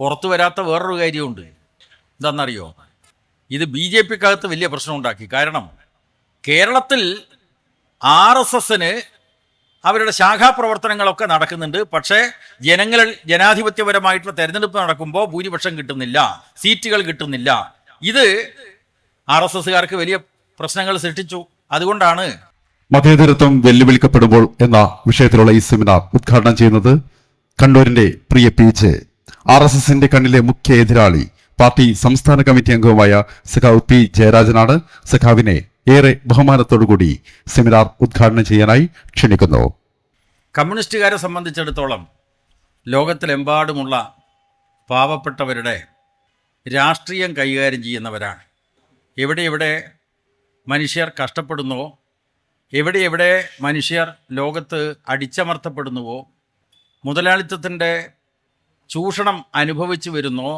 പുറത്തു വരാത്ത വേറൊരു കാര്യമുണ്ട്. എന്താണെന്നറിയോ? ഇത് BJPക്കകത്ത് വലിയ പ്രശ്നം ഉണ്ടാക്കി. കാരണം കേരളത്തിൽ RSSന് അവരുടെ ശാഖാപ്രവർത്തനങ്ങളൊക്കെ നടക്കുന്നുണ്ട്. പക്ഷേ ജനാധിപത്യപരമായിട്ടുള്ള തെരഞ്ഞെടുപ്പ് നടക്കുമ്പോൾ ഭൂരിപക്ഷം കിട്ടുന്നില്ല, സീറ്റുകൾ കിട്ടുന്നില്ല. ഇത് RSSകാർക്ക് വലിയ പ്രശ്നങ്ങൾ സൃഷ്ടിച്ചു. അതുകൊണ്ടാണ് മതേതരത്വം വെല്ലുവിളിക്കപ്പെടുമ്പോൾ എന്ന വിഷയത്തിലുള്ള ഈ സെമിനാർ ഉദ്ഘാടനം ചെയ്യുന്നത് കണ്ണൂരിന്റെ പ്രിയ PJ, RSSന്റെ കണ്ണിലെ മുഖ്യ എതിരാളി, പാർട്ടി സംസ്ഥാന കമ്മിറ്റി അംഗവുമായ സഖാവ് P. ജയരാജനാണ്. സഖാവിനെ ഏറെ ബഹുമാനത്തോടുകൂടി സെമിനാർ ഉദ്ഘാടനം ചെയ്യാനായി ക്ഷണിക്കുന്നു. കമ്മ്യൂണിസ്റ്റുകാരെ സംബന്ധിച്ചിടത്തോളം ലോകത്തിലെമ്പാടുമുള്ള പാവപ്പെട്ടവരുടെ രാഷ്ട്രീയം കൈകാര്യം ചെയ്യുന്നവരാണ്. എവിടെ മനുഷ്യർ കഷ്ടപ്പെടുന്നുവോ, എവിടെ മനുഷ്യർ ലോകത്ത് അടിച്ചമർത്തപ്പെടുന്നുവോ, മുതലാളിത്തത്തിൻ്റെ ചൂഷണം അനുഭവിച്ചു വരുന്നോ,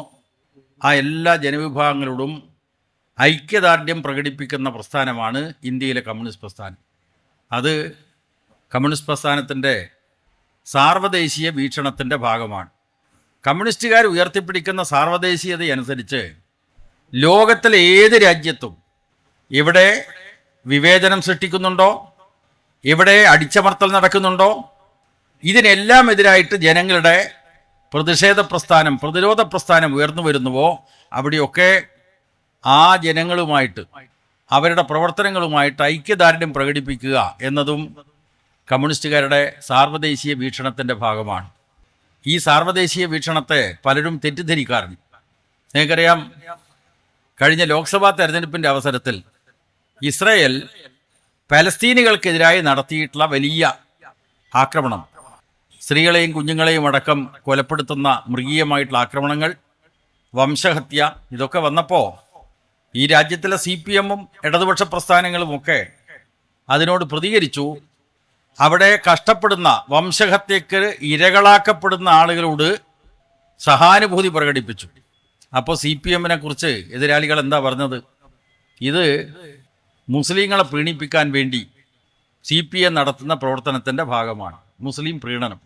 ആ എല്ലാ ജനവിഭാഗങ്ങളോടും ഐക്യദാർഢ്യം പ്രകടിപ്പിക്കുന്ന പ്രസ്ഥാനമാണ് ഇന്ത്യയിലെ കമ്മ്യൂണിസ്റ്റ് പ്രസ്ഥാനം. അത് കമ്മ്യൂണിസ്റ്റ് പ്രസ്ഥാനത്തിൻ്റെ സാർവദേശീയ വീക്ഷണത്തിൻ്റെ ഭാഗമാണ്. കമ്മ്യൂണിസ്റ്റുകാർ ഉയർത്തിപ്പിടിക്കുന്ന സാർവദേശീയതയനുസരിച്ച് ലോകത്തിലെ ഏത് രാജ്യത്തും എവിടെ വിവേചനം സൃഷ്ടിക്കുന്നുണ്ടോ, എവിടെ അടിച്ചമർത്തൽ നടക്കുന്നുണ്ടോ, ഇതിനെല്ലാം എതിരായിട്ട് ജനങ്ങളുടെ പ്രതിഷേധ പ്രസ്ഥാനം, പ്രതിരോധ പ്രസ്ഥാനം ഉയർന്നു വരുന്നുവോ, അവിടെയൊക്കെ ആ ജനങ്ങളുമായിട്ട് അവരുടെ പ്രവർത്തനങ്ങളുമായിട്ട് ഐക്യദാർഢ്യം പ്രകടിപ്പിക്കുക എന്നതും കമ്മ്യൂണിസ്റ്റുകാരുടെ സാർവദേശീയ വീക്ഷണത്തിൻ്റെ ഭാഗമാണ്. ഈ സാർവദേശീയ വീക്ഷണത്തെ പലരും തെറ്റിദ്ധരിക്കാറുണ്ട്. നിങ്ങൾക്കറിയാം, കഴിഞ്ഞ ലോക്സഭാ തെരഞ്ഞെടുപ്പിൻ്റെ അവസരത്തിൽ ഇസ്രായേൽ പലസ്തീനികൾക്കെതിരായി നടത്തിയിട്ടുള്ള വലിയ ആക്രമണം, സ്ത്രീകളെയും കുഞ്ഞുങ്ങളെയും അടക്കം കൊലപ്പെടുത്തുന്ന മൃഗീയമായിട്ടുള്ള ആക്രമണങ്ങൾ, വംശഹത്യ, ഇതൊക്കെ വന്നപ്പോൾ ഈ രാജ്യത്തിലെ CPM-ഉം ഇടതുപക്ഷ പ്രസ്ഥാനങ്ങളുമൊക്കെ അതിനോട് പ്രതികരിച്ചു. അവിടെ കഷ്ടപ്പെടുന്ന, വംശഹത്യക്ക് ഇരകളാക്കപ്പെടുന്ന ആളുകളോട് സഹാനുഭൂതി പ്രകടിപ്പിച്ചു. അപ്പോൾ CPM-നെ കുറിച്ച് എതിരാളികൾ എന്താ പറഞ്ഞത്? ഇത് മുസ്ലിങ്ങളെ പ്രീണിപ്പിക്കാൻ വേണ്ടി CPM നടത്തുന്ന പ്രവർത്തനത്തിൻ്റെ ഭാഗമാണ്, മുസ്ലിം പ്രീണനം.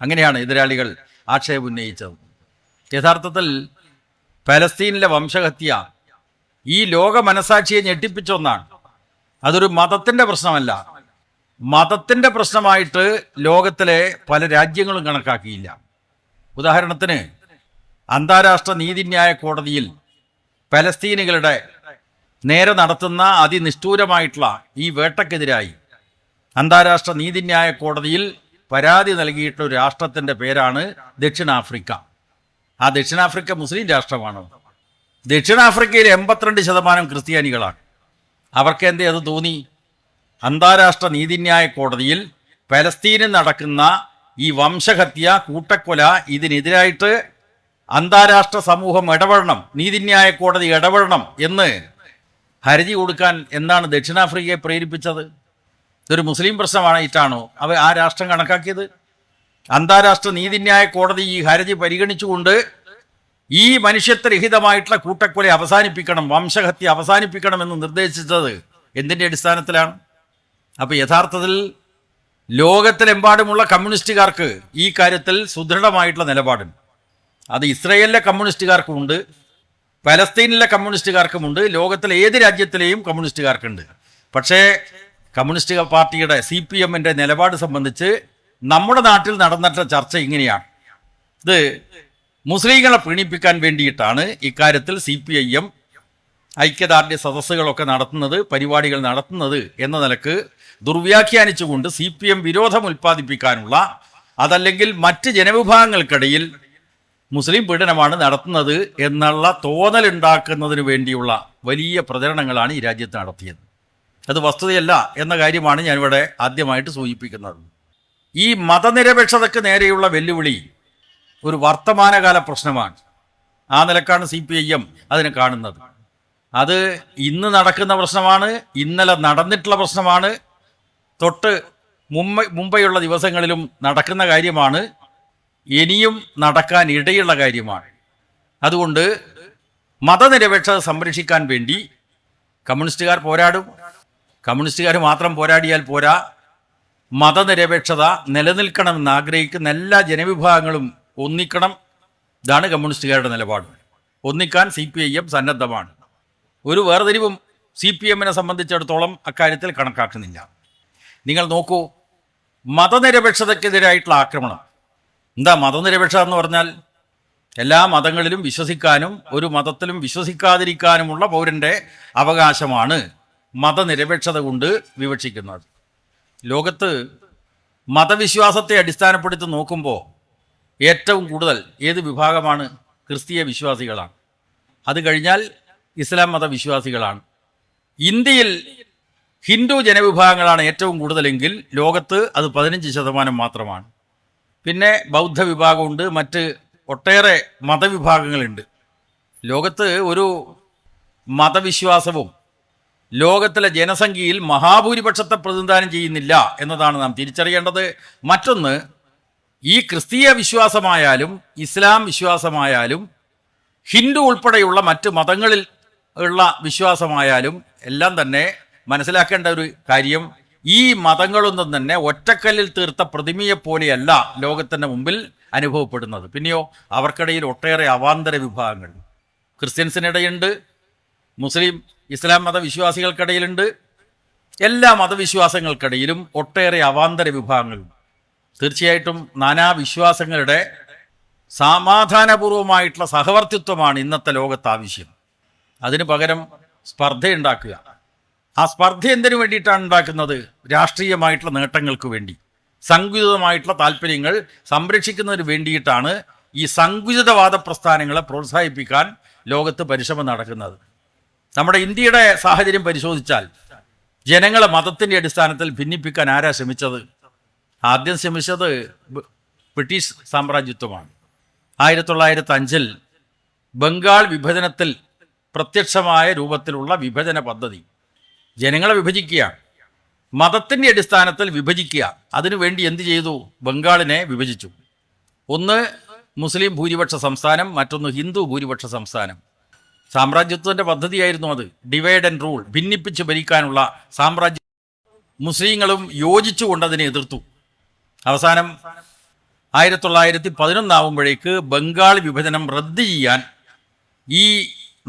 അങ്ങനെയാണ് എതിരാളികൾ ആക്ഷേപം ഉന്നയിച്ചത്. യഥാർത്ഥത്തിൽ പലസ്തീനിലെ വംശഹത്യ ഈ ലോക മനസാക്ഷിയെ ഞെട്ടിപ്പിച്ച ഒന്നാണ്. അതൊരു മതത്തിൻ്റെ പ്രശ്നമല്ല. മതത്തിൻ്റെ പ്രശ്നമായിട്ട് ലോകത്തിലെ പല രാജ്യങ്ങളും കണക്കാക്കിയില്ല. ഉദാഹരണത്തിന്, അന്താരാഷ്ട്ര നീതിന്യായ കോടതിയിൽ പലസ്തീനികളുടെ നേരെ നടത്തുന്ന അതിനിഷ്ഠൂരമായിട്ടുള്ള ഈ വേട്ടക്കെതിരായി അന്താരാഷ്ട്ര നീതിന്യായ കോടതിയിൽ പരാതി നൽകിയിട്ടുള്ള ഒരു രാഷ്ട്രത്തിൻ്റെ പേരാണ് ദക്ഷിണാഫ്രിക്ക. ആ ദക്ഷിണാഫ്രിക്ക മുസ്ലിം രാഷ്ട്രമാണ്. ദക്ഷിണാഫ്രിക്കയിൽ 82% ക്രിസ്ത്യാനികളാണ്. അവർക്ക് എന്തേ അത് തോന്നി? അന്താരാഷ്ട്ര നീതിന്യായ കോടതിയിൽ പലസ്തീനിൽ നടക്കുന്ന ഈ വംശഹത്യ, കൂട്ടക്കൊല, ഇതിനെതിരായിട്ട് അന്താരാഷ്ട്ര സമൂഹം ഇടപെടണം, നീതിന്യായ കോടതി ഇടപെടണം എന്ന് ഹർജി കൊടുക്കാൻ എന്താണ് ദക്ഷിണാഫ്രിക്കയെ പ്രേരിപ്പിച്ചത്? ഇതൊരു മുസ്ലിം പ്രശ്നമായിട്ടാണോ ആ രാഷ്ട്രം കണക്കാക്കിയത്? അന്താരാഷ്ട്ര നീതിന്യായ കോടതി ഈ ഹർജി പരിഗണിച്ചുകൊണ്ട് ഈ മനുഷ്യത്വരഹിതമായിട്ടുള്ള കൂട്ടക്കൊല അവസാനിപ്പിക്കണം, വംശഹത്യ അവസാനിപ്പിക്കണമെന്ന് നിർദ്ദേശിച്ചത് എന്തിൻ്റെ അടിസ്ഥാനത്തിലാണ്? അപ്പോൾ യഥാർത്ഥത്തിൽ ലോകത്തിലെമ്പാടുമുള്ള കമ്മ്യൂണിസ്റ്റുകാർക്ക് ഈ കാര്യത്തിൽ സുദൃഢമായിട്ടുള്ള നിലപാടുണ്ട്. അത് ഇസ്രയേലിലെ കമ്മ്യൂണിസ്റ്റുകാർക്കുമുണ്ട്, പലസ്തീനിലെ കമ്മ്യൂണിസ്റ്റുകാർക്കുമുണ്ട്, ലോകത്തിലെ ഏത് രാജ്യത്തിലെയും കമ്മ്യൂണിസ്റ്റുകാർക്കുണ്ട്. പക്ഷേ കമ്മ്യൂണിസ്റ്റ് പാർട്ടിയുടെ CPM-ൻ്റെ നിലപാട് സംബന്ധിച്ച് നമ്മുടെ നാട്ടിൽ നടന്നിട്ടുള്ള ചർച്ച ഇങ്ങനെയാണ്. ഇത് മുസ്ലിങ്ങളെ പ്രീണിപ്പിക്കാൻ വേണ്ടിയിട്ടാണ് ഇക്കാര്യത്തിൽ CPIM ഐക്യദാർഢ്യ സദസ്സുകളൊക്കെ നടത്തുന്നത്, പരിപാടികൾ നടത്തുന്നത് എന്ന നിലക്ക് ദുർവ്യാഖ്യാനിച്ചുകൊണ്ട് CPM വിരോധം ഉൽപ്പാദിപ്പിക്കാനുള്ള, അതല്ലെങ്കിൽ മറ്റ് ജനവിഭാഗങ്ങൾക്കിടയിൽ മുസ്ലിം പീഡനമാണ് നടത്തുന്നത് എന്നുള്ള തോന്നലുണ്ടാക്കുന്നതിന് വേണ്ടിയുള്ള വലിയ പ്രചരണങ്ങളാണ് ഈ രാജ്യത്ത് നടത്തിയത്. അത് വസ്തുതയല്ല എന്ന കാര്യമാണ് ഞാനിവിടെ ആദ്യമായിട്ട് സൂചിപ്പിക്കുന്നത്. ഈ മതനിരപേക്ഷതയ്ക്ക് നേരെയുള്ള വെല്ലുവിളി ഒരു വർത്തമാനകാല പ്രശ്നമാണ്. ആ നിലക്കാണ് CPIM അതിനെ കാണുന്നത്. അത് ഇന്ന് നടക്കുന്ന പ്രശ്നമാണ്, ഇന്നലെ നടന്നിട്ടുള്ള പ്രശ്നമാണ്, തൊട്ട് മുമ്പെയുള്ള ദിവസങ്ങളിലും നടക്കുന്ന കാര്യമാണ്, ഇനിയും നടക്കാൻ ഇടയുള്ള കാര്യമാണ്. അതുകൊണ്ട് മതനിരപേക്ഷത സംരക്ഷിക്കാൻ വേണ്ടി കമ്മ്യൂണിസ്റ്റുകാർ പോരാടും. കമ്മ്യൂണിസ്റ്റുകാർ മാത്രം പോരാടിയാൽ പോരാ, മതനിരപേക്ഷത നിലനിൽക്കണമെന്ന് ആഗ്രഹിക്കുന്ന എല്ലാ ജനവിഭാഗങ്ങളും ഒന്നിക്കണം. ഇതാണ് കമ്മ്യൂണിസ്റ്റുകാരുടെ നിലപാട്. ഒന്നിക്കാൻ CPIM സന്നദ്ധമാണ്. ഒരു വേർതിരിവും CPM-നെ സംബന്ധിച്ചിടത്തോളം അക്കാര്യത്തിൽ കണക്കാക്കുന്നില്ല. നിങ്ങൾ നോക്കൂ, മതനിരപേക്ഷതയ്ക്കെതിരായിട്ടുള്ള ആക്രമണം. എന്താ മതനിരപേക്ഷ എന്ന് പറഞ്ഞാൽ? എല്ലാ മതങ്ങളിലും വിശ്വസിക്കാനും ഒരു മതത്തിലും വിശ്വസിക്കാതിരിക്കാനുമുള്ള പൗരൻ്റെ അവകാശമാണ് മതനിരപേക്ഷത കൊണ്ട് വിവക്ഷിക്കുന്നത്. ലോകത്ത് മതവിശ്വാസത്തെ അടിസ്ഥാനപ്പെടുത്തി നോക്കുമ്പോൾ ഏറ്റവും കൂടുതൽ ഏത് വിഭാഗമാണ്? ക്രിസ്തീയ വിശ്വാസികളാണ്. അത് കഴിഞ്ഞാൽ ഇസ്ലാം മതവിശ്വാസികളാണ്. ഇന്ത്യയിൽ ഹിന്ദു ജനവിഭാഗങ്ങളാണ് ഏറ്റവും കൂടുതലെങ്കിൽ ലോകത്ത് അത് 15% മാത്രമാണ്. പിന്നെ ബൗദ്ധ വിഭാഗമുണ്ട്, മറ്റ് ഒട്ടേറെ മതവിഭാഗങ്ങളുണ്ട്. ലോകത്ത് ഒരു മതവിശ്വാസവും ലോകത്തിലെ ജനസംഖ്യയിൽ മഹാഭൂരിപക്ഷത്തെ പ്രതിനിധാനം ചെയ്യുന്നില്ല എന്നതാണ് നാം തിരിച്ചറിയേണ്ടത്. മറ്റൊന്ന്, ഈ ക്രിസ്തീയ വിശ്വാസമായാലും ഇസ്ലാം വിശ്വാസമായാലും ഹിന്ദു ഉൾപ്പെടെയുള്ള മറ്റ് മതങ്ങളിൽ ഉള്ള വിശ്വാസമായാലും എല്ലാം തന്നെ മനസ്സിലാക്കേണ്ട ഒരു കാര്യം, ഈ മതങ്ങളൊന്നും തന്നെ ഒറ്റക്കല്ലിൽ തീർത്ത പ്രതിമയെപ്പോലെയല്ല ലോകത്തിൻ്റെ മുമ്പിൽ അനുഭവപ്പെടുന്നത്. പിന്നെയോ അവർക്കിടയിൽ ഒട്ടേറെ അവാന്തര വിഭാഗങ്ങൾ ക്രിസ്ത്യൻസിനിടയുണ്ട്, മുസ്ലിം ഇസ്ലാം മതവിശ്വാസികൾക്കിടയിലുണ്ട്. എല്ലാ മതവിശ്വാസങ്ങൾക്കിടയിലും ഒട്ടേറെ അവാന്തര വിഭാഗങ്ങളുണ്ട്. തീർച്ചയായിട്ടും നാനാവിശ്വാസങ്ങളുടെ സമാധാനപൂർവമായിട്ടുള്ള സഹവർത്തിത്വമാണ് ഇന്നത്തെ ലോകത്ത് ആവശ്യം. അതിന് പകരം സ്പർദ്ധയുണ്ടാക്കുക. ആ സ്പർദ്ധ എന്തിനു വേണ്ടിയിട്ടാണ് ഉണ്ടാക്കുന്നത്? രാഷ്ട്രീയമായിട്ടുള്ള നേട്ടങ്ങൾക്ക് വേണ്ടി, സങ്കുചിതമായിട്ടുള്ള താല്പര്യങ്ങൾ സംരക്ഷിക്കുന്നതിന് വേണ്ടിയിട്ടാണ് ഈ സങ്കുചിതവാദ പ്രസ്ഥാനങ്ങളെ പ്രോത്സാഹിപ്പിക്കാൻ ലോകത്ത് പരിശ്രമം നടക്കുന്നത്. നമ്മുടെ ഇന്ത്യയുടെ സാഹചര്യം പരിശോധിച്ചാൽ ജനങ്ങളെ മതത്തിൻ്റെ അടിസ്ഥാനത്തിൽ ഭിന്നിപ്പിക്കാൻ ആരാ ശ്രമിച്ചത്? ആദ്യം ശ്രമിച്ചത് ബ്രിട്ടീഷ് സാമ്രാജ്യത്വമാണ്. 1905 ബംഗാൾ വിഭജനത്തിൽ പ്രത്യക്ഷമായ രൂപത്തിലുള്ള വിഭജന പദ്ധതി. ജനങ്ങളെ വിഭജിക്കുകയാണ്, മതത്തിൻ്റെ അടിസ്ഥാനത്തിൽ വിഭജിക്കുക. അതിനുവേണ്ടി എന്ത് ചെയ്തു? ബംഗാളിനെ വിഭജിച്ചു. ഒന്ന് മുസ്ലിം ഭൂരിപക്ഷ സംസ്ഥാനം, മറ്റൊന്ന് ഹിന്ദു ഭൂരിപക്ഷ സംസ്ഥാനം. സാമ്രാജ്യത്വത്തിൻ്റെ പദ്ധതിയായിരുന്നു അത്. ഡിവൈഡ് ആൻഡ് റൂൾ, ഭിന്നിപ്പിച്ച് ഭരിക്കാനുള്ള സാമ്രാജ്യം. മുസ്ലിങ്ങളും യോജിച്ചുകൊണ്ട് അതിനെ എതിർത്തു. അവസാനം 1911 ആവുമ്പോഴേക്ക് ബംഗാൾ വിഭജനം റദ്ദ് ചെയ്യാൻ ഈ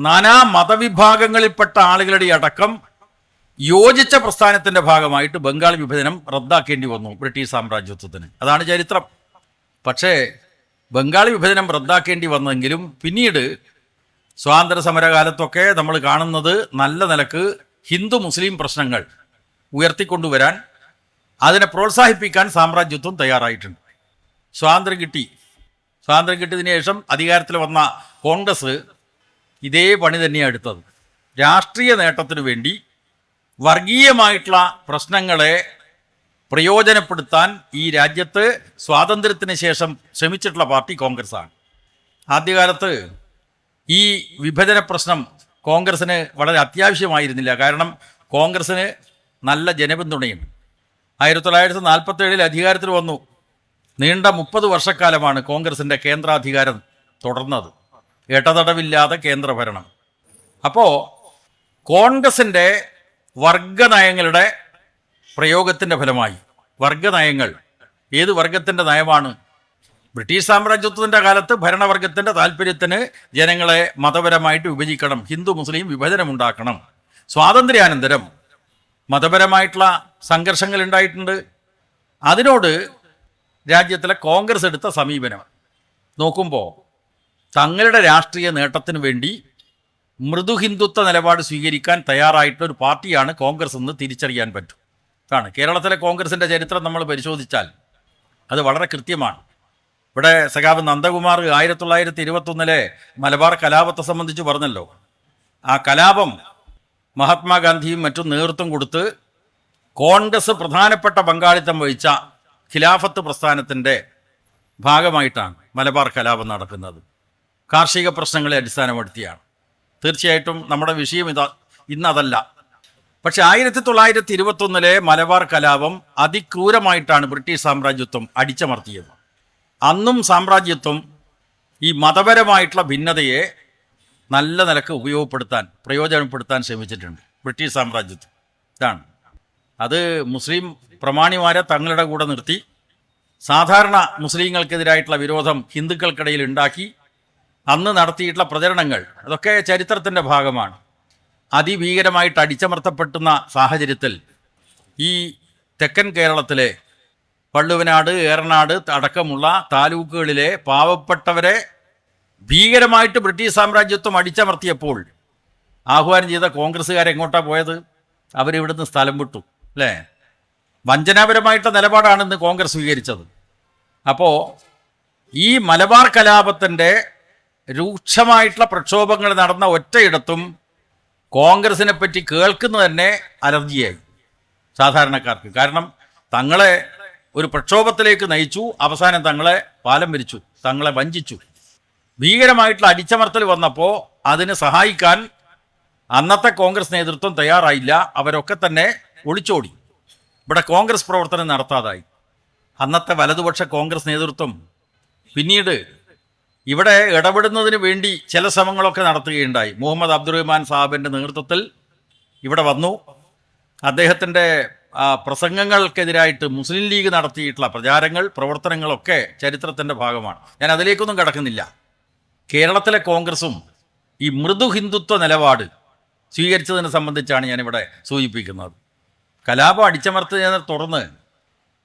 നാനാ മതവിഭാഗങ്ങളിൽപ്പെട്ട ആളുകളുടെ അടക്കം യോജിച്ച പ്രസ്ഥാനത്തിൻ്റെ ഭാഗമായിട്ട് ബംഗാൾ വിഭജനം റദ്ദാക്കേണ്ടി വന്നു ബ്രിട്ടീഷ് സാമ്രാജ്യത്വത്തിന്. അതാണ് ചരിത്രം. പക്ഷേ ബംഗാൾ വിഭജനം റദ്ദാക്കേണ്ടി വന്നെങ്കിലും പിന്നീട് സ്വാതന്ത്ര്യ സമരകാലത്തൊക്കെ നമ്മൾ കാണുന്നത് നല്ല നിലക്ക് ഹിന്ദു മുസ്ലിം പ്രശ്നങ്ങൾ ഉയർത്തിക്കൊണ്ടുവരാൻ, അതിനെ പ്രോത്സാഹിപ്പിക്കാൻ സാമ്രാജ്യത്വം തയ്യാറായിട്ടുണ്ട്. സ്വാതന്ത്ര്യം കിട്ടിയതിനു ശേഷം അധികാരത്തിൽ വന്ന കോൺഗ്രസ് ഇതേ പണി തന്നെയാണ് എടുത്തത്. രാഷ്ട്രീയ നേട്ടത്തിനു വേണ്ടി വർഗീയമായിട്ടുള്ള പ്രശ്നങ്ങളെ പ്രയോജനപ്പെടുത്താൻ ഈ രാജ്യത്ത് സ്വാതന്ത്ര്യത്തിന് ശേഷം ശ്രമിച്ചിട്ടുള്ള പാർട്ടി കോൺഗ്രസ്സാണ്. ആദ്യകാലത്ത് ഈ വിഭജന പ്രശ്നം കോൺഗ്രസ്സിന് വളരെ അത്യാവശ്യമായിരുന്നില്ല. കാരണം കോൺഗ്രസ്സിന് നല്ല ജനപിന്തുണയുണ്ട്. 1947 അധികാരത്തിൽ വന്നു. നീണ്ട 30 വർഷക്കാലമാണ് കോൺഗ്രസിൻ്റെ കേന്ദ്രാധികാരം തുടർന്നത്. ഇടതടവില്ലാതെ കേന്ദ്രഭരണം. അപ്പോൾ കോൺഗ്രസിൻ്റെ വർഗനയങ്ങളുടെ പ്രയോഗത്തിൻ്റെ ഫലമായി, വർഗനയങ്ങൾ ഏത് വർഗത്തിൻ്റെ നയമാണ്? ബ്രിട്ടീഷ് സാമ്രാജ്യത്വത്തിൻ്റെ കാലത്ത് ഭരണവർഗത്തിൻ്റെ താല്പര്യത്തിന് ജനങ്ങളെ മതപരമായിട്ട് വിഭജിക്കണം, ഹിന്ദു മുസ്ലിം വിഭജനമുണ്ടാക്കണം. സ്വാതന്ത്ര്യാനന്തരം മതപരമായിട്ടുള്ള സംഘർഷങ്ങൾ ഉണ്ടായിട്ടുണ്ട്. അതിനോട് രാജ്യത്തിലെ കോൺഗ്രസ് എടുത്ത സമീപനം നോക്കുമ്പോൾ തങ്ങളുടെ രാഷ്ട്രീയ നേട്ടത്തിന് വേണ്ടി മൃദു ഹിന്ദുത്വ നിലപാട് സ്വീകരിക്കാൻ തയ്യാറായിട്ടുള്ള ഒരു പാർട്ടിയാണ് കോൺഗ്രസ് എന്ന് തിരിച്ചറിയാൻ പറ്റും. ആണ് കേരളത്തിലെ കോൺഗ്രസിൻ്റെ ചരിത്രം നമ്മൾ പരിശോധിച്ചാൽ അത് വളരെ കൃത്യമാണ്. ഇവിടെ സഖാവ് നന്ദകുമാർ 1921 മലബാർ കലാപത്തെ സംബന്ധിച്ച് പറഞ്ഞല്ലോ. ആ കലാപം മഹാത്മാഗാന്ധിയും മറ്റും നേതൃത്വം കൊടുത്ത് കോൺഗ്രസ് പ്രധാനപ്പെട്ട പങ്കാളിത്തം വഹിച്ച ഖിലാഫത്ത് പ്രസ്ഥാനത്തിൻ്റെ ഭാഗമായിട്ടാണ് മലബാർ കലാപം നടക്കുന്നത്. കാർഷിക പ്രശ്നങ്ങളെ അടിസ്ഥാനപ്പെടുത്തിയാണ്. തീർച്ചയായിട്ടും നമ്മുടെ വിഷയം ഇന്നതല്ല. പക്ഷെ 1921 മലബാർ കലാപം അതിക്രൂരമായിട്ടാണ് ബ്രിട്ടീഷ് സാമ്രാജ്യത്വം അടിച്ചമർത്തിയത്. അന്നും സാമ്രാജ്യത്വം ഈ മതപരമായിട്ടുള്ള ഭിന്നതയെ നല്ല നിലക്ക് പ്രയോജനപ്പെടുത്താൻ ശ്രമിച്ചിട്ടുണ്ട് ബ്രിട്ടീഷ് സാമ്രാജ്യത്വം. ഇതാണ് അത്. മുസ്ലിം പ്രമാണിമാരെ തങ്ങളുടെ കൂടെ നിർത്തി സാധാരണ മുസ്ലിങ്ങൾക്കെതിരായിട്ടുള്ള വിരോധം ഹിന്ദുക്കൾക്കിടയിൽ ഉണ്ടാക്കി അന്ന് നടത്തിയിട്ടുള്ള പ്രചരണങ്ങൾ അതൊക്കെ ചരിത്രത്തിൻ്റെ ഭാഗമാണ്. അതിഭീകരമായിട്ട് അടിച്ചമർത്തപ്പെട്ടുന്ന സാഹചര്യത്തിൽ ഈ തെക്കൻ കേരളത്തിലെ വള്ളുവനാട്, ഏറനാട് അടക്കമുള്ള താലൂക്കുകളിലെ പാവപ്പെട്ടവരെ ഭീകരമായിട്ട് ബ്രിട്ടീഷ് സാമ്രാജ്യത്വം അടിച്ചമർത്തിയപ്പോൾ ആഹ്വാനം ചെയ്ത കോൺഗ്രസ്സുകാരെങ്ങോട്ടാണ് പോയത്? അവരിവിടുന്ന് സ്ഥലം വിട്ടു അല്ലേ? വഞ്ചനാപരമായിട്ടുള്ള നിലപാടാണ് ഇന്ന് കോൺഗ്രസ് സ്വീകരിച്ചത്. അപ്പോൾ ഈ മലബാർ കലാപത്തിൻ്റെ രൂക്ഷമായിട്ടുള്ള പ്രക്ഷോഭങ്ങൾ നടന്ന ഒറ്റയിടത്തും കോൺഗ്രസിനെ പറ്റി കേൾക്കുന്നത് തന്നെ അലർജിയായി സാധാരണക്കാർക്ക്. കാരണം തങ്ങളെ ഒരു പ്രക്ഷോഭത്തിലേക്ക് നയിച്ചു, അവസാനം തങ്ങളെ പാലം വിരിച്ചു, തങ്ങളെ വഞ്ചിച്ചു. ഭീകരമായിട്ടുള്ള അടിച്ചമർത്തൽ വന്നപ്പോൾ അതിന് സഹായിക്കാൻ അന്നത്തെ കോൺഗ്രസ് നേതൃത്വം തയ്യാറായില്ല. അവരൊക്കെ തന്നെ ഒളിച്ചോടി, ഇവിടെ കോൺഗ്രസ് പ്രവർത്തനം നടത്താതായി. അന്നത്തെ വലതുപക്ഷ കോൺഗ്രസ് നേതൃത്വം പിന്നീട് ഇവിടെ ഇടപെടുന്നതിന് വേണ്ടി ചില ശ്രമങ്ങളൊക്കെ നടത്തുകയുണ്ടായി. മുഹമ്മദ് അബ്ദുറഹ്മാൻ സാഹിബിൻ്റെ നേതൃത്വത്തിൽ ഇവിടെ വന്നു. അദ്ദേഹത്തിൻ്റെ പ്രസംഗങ്ങൾക്കെതിരായിട്ട് മുസ്ലിം ലീഗ് നടത്തിയിട്ടുള്ള പ്രചാരങ്ങൾ, പ്രവർത്തനങ്ങളൊക്കെ ചരിത്രത്തിൻ്റെ ഭാഗമാണ്. ഞാൻ അതിലേക്കൊന്നും കടക്കുന്നില്ല. കേരളത്തിലെ കോൺഗ്രസും ഈ മൃദു ഹിന്ദുത്വ നിലപാട് സ്വീകരിച്ചതിനെ സംബന്ധിച്ചാണ് ഞാനിവിടെ സൂചിപ്പിക്കുന്നത്. കലാപം അടിച്ചമർത്തുന്നതിനെ തുടർന്ന്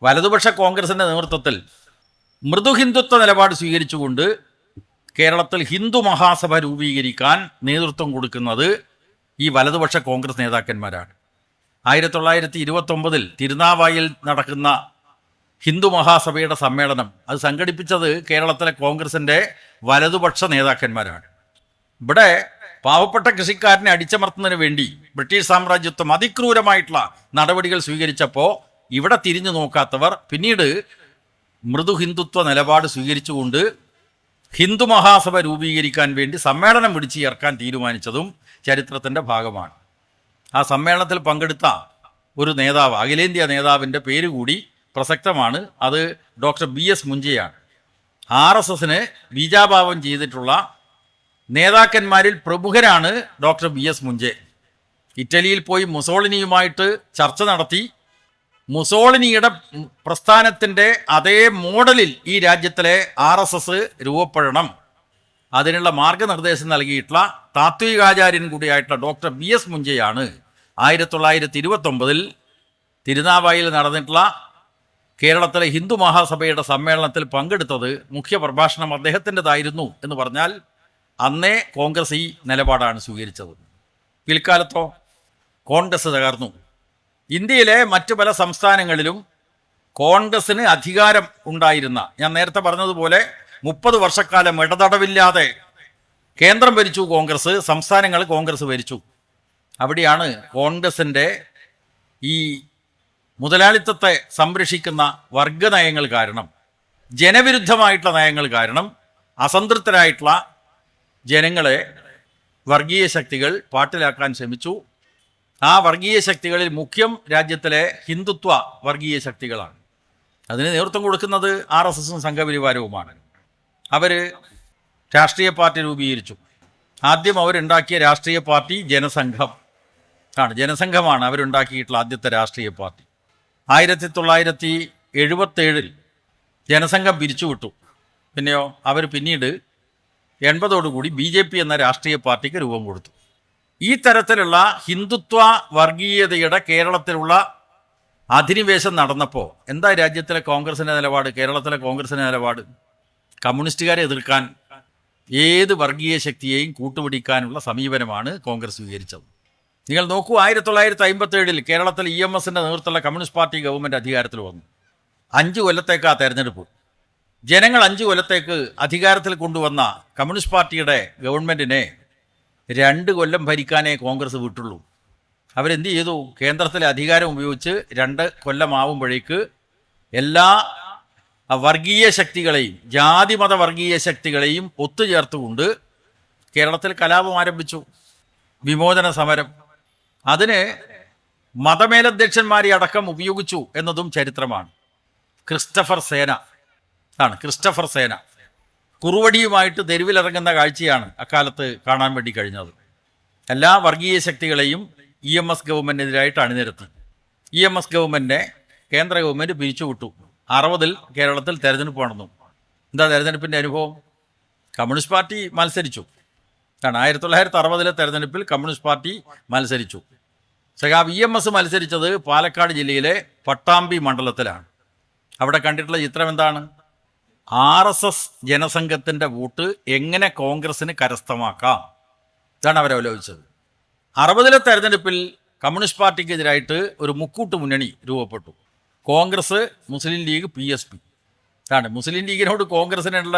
വലതുപക്ഷ കോൺഗ്രസിൻ്റെ നേതൃത്വത്തിൽ മൃദു ഹിന്ദുത്വ നിലപാട് സ്വീകരിച്ചുകൊണ്ട് കേരളത്തിൽ ഹിന്ദു മഹാസഭ രൂപീകരിക്കാൻ നേതൃത്വം കൊടുക്കുന്നത് ഈ വലതുപക്ഷ കോൺഗ്രസ് നേതാക്കന്മാരാണ്. 1929 തിരുനാവായിൽ നടക്കുന്ന ഹിന്ദു മഹാസഭയുടെ സമ്മേളനം അത് സംഘടിപ്പിച്ചത് കേരളത്തിലെ കോൺഗ്രസിൻ്റെ വലതുപക്ഷ നേതാക്കന്മാരാണ്. ഇവിടെ പാവപ്പെട്ട കൃഷിക്കാരനെ അടിച്ചമർത്തുന്നതിന് വേണ്ടി ബ്രിട്ടീഷ് സാമ്രാജ്യത്വം അതിക്രൂരമായിട്ടുള്ള നടപടികൾ സ്വീകരിച്ചപ്പോൾ ഇവിടെ തിരിഞ്ഞു നോക്കാത്തവർ പിന്നീട് മൃദു ഹിന്ദുത്വ നിലപാട് സ്വീകരിച്ചുകൊണ്ട് ഹിന്ദു മഹാസഭ രൂപീകരിക്കാൻ വേണ്ടി സമ്മേളനം വിളിച്ചു ചേർക്കാൻ തീരുമാനിച്ചതും ചരിത്രത്തിൻ്റെ ഭാഗമാണ്. ആ സമ്മേളനത്തിൽ പങ്കെടുത്ത ഒരു നേതാവ്, അഖിലേന്ത്യാ നേതാവിൻ്റെ പേര് കൂടി പ്രസക്തമാണ്. അത് ഡോക്ടർ BS മുഞ്ചയാണ്. RSSന് ബീജാഭാവം ചെയ്തിട്ടുള്ള നേതാക്കന്മാരിൽ പ്രമുഖരാണ് ഡോക്ടർ BS മുഞ്ചെ. ഇറ്റലിയിൽ പോയി മുസോളിനിയുമായിട്ട് ചർച്ച നടത്തി മുസോളിനിയുടെ പ്രസ്ഥാനത്തിൻ്റെ അതേ മോഡലിൽ ഈ രാജ്യത്തിലെ RSS രൂപപ്പെടണം, അതിനുള്ള മാർഗനിർദ്ദേശം നൽകിയിട്ടുള്ള താത്വികാചാര്യൻ കൂടിയായിട്ടുള്ള ഡോക്ടർ BS മുഞ്ചയാണ് 1929 തിരുനാവായിൽ നടന്നിട്ടുള്ള കേരളത്തിലെ ഹിന്ദു മഹാസഭയുടെ സമ്മേളനത്തിൽ പങ്കെടുത്തത്. മുഖ്യ പ്രഭാഷണം അദ്ദേഹത്തിൻ്റെതായിരുന്നു എന്ന് പറഞ്ഞാൽ അന്നേ കോൺഗ്രസ് ഈ നിലപാടാണ് സ്വീകരിച്ചത്. പിൽക്കാലത്തോ കോൺഗ്രസ് തകർന്നു. ഇന്ത്യയിലെ മറ്റു പല സംസ്ഥാനങ്ങളിലും കോൺഗ്രസ്സിന് അധികാരം ഉണ്ടായിരുന്ന, ഞാൻ നേരത്തെ പറഞ്ഞതുപോലെ 30 വർഷക്കാലം ഇടതടവില്ലാതെ കേന്ദ്രം ഭരിച്ചു കോൺഗ്രസ്, സംസ്ഥാനങ്ങൾ കോൺഗ്രസ് ഭരിച്ചു. അവിടെയാണ് കോൺഗ്രസിൻ്റെ ഈ മുതലാളിത്തത്തെ സംരക്ഷിക്കുന്ന വർഗ നയങ്ങൾ കാരണം, ജനവിരുദ്ധമായിട്ടുള്ള നയങ്ങൾ കാരണം അസംതൃപ്തരായിട്ടുള്ള ജനങ്ങളെ വർഗീയ ശക്തികൾ പാട്ടിലാക്കാൻ ശ്രമിച്ചു. ആ വർഗീയ ശക്തികളിൽ മുഖ്യം രാജ്യത്തിലെ ഹിന്ദുത്വ വർഗീയ ശക്തികളാണ്. അതിന് നേതൃത്വം കൊടുക്കുന്നത് RSSും സംഘപരിവാരവുമാണ്. അവർ രാഷ്ട്രീയ പാർട്ടി രൂപീകരിച്ചു. ആദ്യം അവരുണ്ടാക്കിയ രാഷ്ട്രീയ പാർട്ടി ജനസംഘം ആണ്. ജനസംഘമാണ് അവരുണ്ടാക്കിയിട്ടുള്ള ആദ്യത്തെ രാഷ്ട്രീയ പാർട്ടി. 1977 ജനസംഘം പിരിച്ചുവിട്ടു. പിന്നെയോ അവർ പിന്നീട് 80ഓടുകൂടി BJP എന്ന രാഷ്ട്രീയ പാർട്ടിക്ക് രൂപം കൊടുത്തു. ഈ തരത്തിലുള്ള ഹിന്ദുത്വ വർഗീയതയുടെ കേരളത്തിലുള്ള അധിനിവേശം നടന്നപ്പോൾ എന്താ രാജ്യത്തിലെ കോൺഗ്രസിൻ്റെ നിലപാട്? കേരളത്തിലെ കോൺഗ്രസിൻ്റെ നിലപാട് കമ്മ്യൂണിസ്റ്റുകാരെ എതിർക്കാൻ, ഏത് വർഗീയ ശക്തിയെയും കൂട്ടുപിടിക്കാനുള്ള സമീപനമാണ് കോൺഗ്രസ് സ്വീകരിച്ചത്. നിങ്ങൾ നോക്കൂ, 1957 കേരളത്തിൽ EMSൻ്റെ നേതൃത്വത്തിലുള്ള കമ്മ്യൂണിസ്റ്റ് പാർട്ടി ഗവൺമെൻറ് അധികാരത്തിൽ വന്നു. 5 കൊല്ലത്തേക്കാണ് തെരഞ്ഞെടുപ്പ്. ജനങ്ങൾ 5 കൊല്ലത്തേക്ക് അധികാരത്തിൽ കൊണ്ടുവന്ന കമ്മ്യൂണിസ്റ്റ് പാർട്ടിയുടെ ഗവൺമെൻറ്റിനെ 2 കൊല്ലം ഭരിക്കാനേ കോൺഗ്രസ് വിട്ടുള്ളൂ. അവരെന്ത് ചെയ്തു? കേന്ദ്രത്തിലെ അധികാരം ഉപയോഗിച്ച് 2 കൊല്ലമാവുമ്പോഴേക്ക് എല്ലാ വർഗീയ ശക്തികളെയും, ജാതിമത വർഗീയ ശക്തികളെയും ഒത്തുചേർത്തുകൊണ്ട് കേരളത്തിൽ കലാപം ആരംഭിച്ചു, വിമോചന സമരം. അതിന് മതമേലധ്യക്ഷന്മാരെ അടക്കം ഉപയോഗിച്ചു എന്നതും ചരിത്രമാണ്. ക്രിസ്റ്റഫർ സേന കുറുവടിയുമായിട്ട് തെരുവിലിറങ്ങുന്ന കാഴ്ചയാണ് അക്കാലത്ത് കാണാൻ വേണ്ടി കഴിഞ്ഞത്. എല്ലാ വർഗീയ ശക്തികളെയും EMS ഗവൺമെൻറ്റിനെതിരായിട്ട് അണിനിരത്തി. EMS ഗവൺമെൻറ്റിനെ കേന്ദ്ര ഗവൺമെൻറ് പിരിച്ചുവിട്ടു. 60 കേരളത്തിൽ തെരഞ്ഞെടുപ്പ് നടന്നു. എന്താ തെരഞ്ഞെടുപ്പിൻ്റെ അനുഭവം? കമ്മ്യൂണിസ്റ്റ് പാർട്ടി മത്സരിച്ചു. കാരണം 1960 തെരഞ്ഞെടുപ്പിൽ കമ്മ്യൂണിസ്റ്റ് പാർട്ടി മത്സരിച്ചു. സഖാവ് EMS മത്സരിച്ചത് പാലക്കാട് ജില്ലയിലെ പട്ടാമ്പി മണ്ഡലത്തിലാണ്. അവിടെ കണ്ടിട്ടുള്ള ചിത്രം എന്താണ്? RSS ജനസംഘത്തിൻ്റെ വോട്ട് എങ്ങനെ കോൺഗ്രസിന് കരസ്ഥമാക്കാം, ഇതാണ് അവരവലോചിച്ചത്. 60 തെരഞ്ഞെടുപ്പിൽ കമ്മ്യൂണിസ്റ്റ് പാർട്ടിക്കെതിരായിട്ട് ഒരു മുക്കൂട്ട് മുന്നണി രൂപപ്പെട്ടു. കോൺഗ്രസ്, മുസ്ലിം ലീഗ്, PSP. ആണ് മുസ്ലിം ലീഗിനോട് കോൺഗ്രസിനുള്ള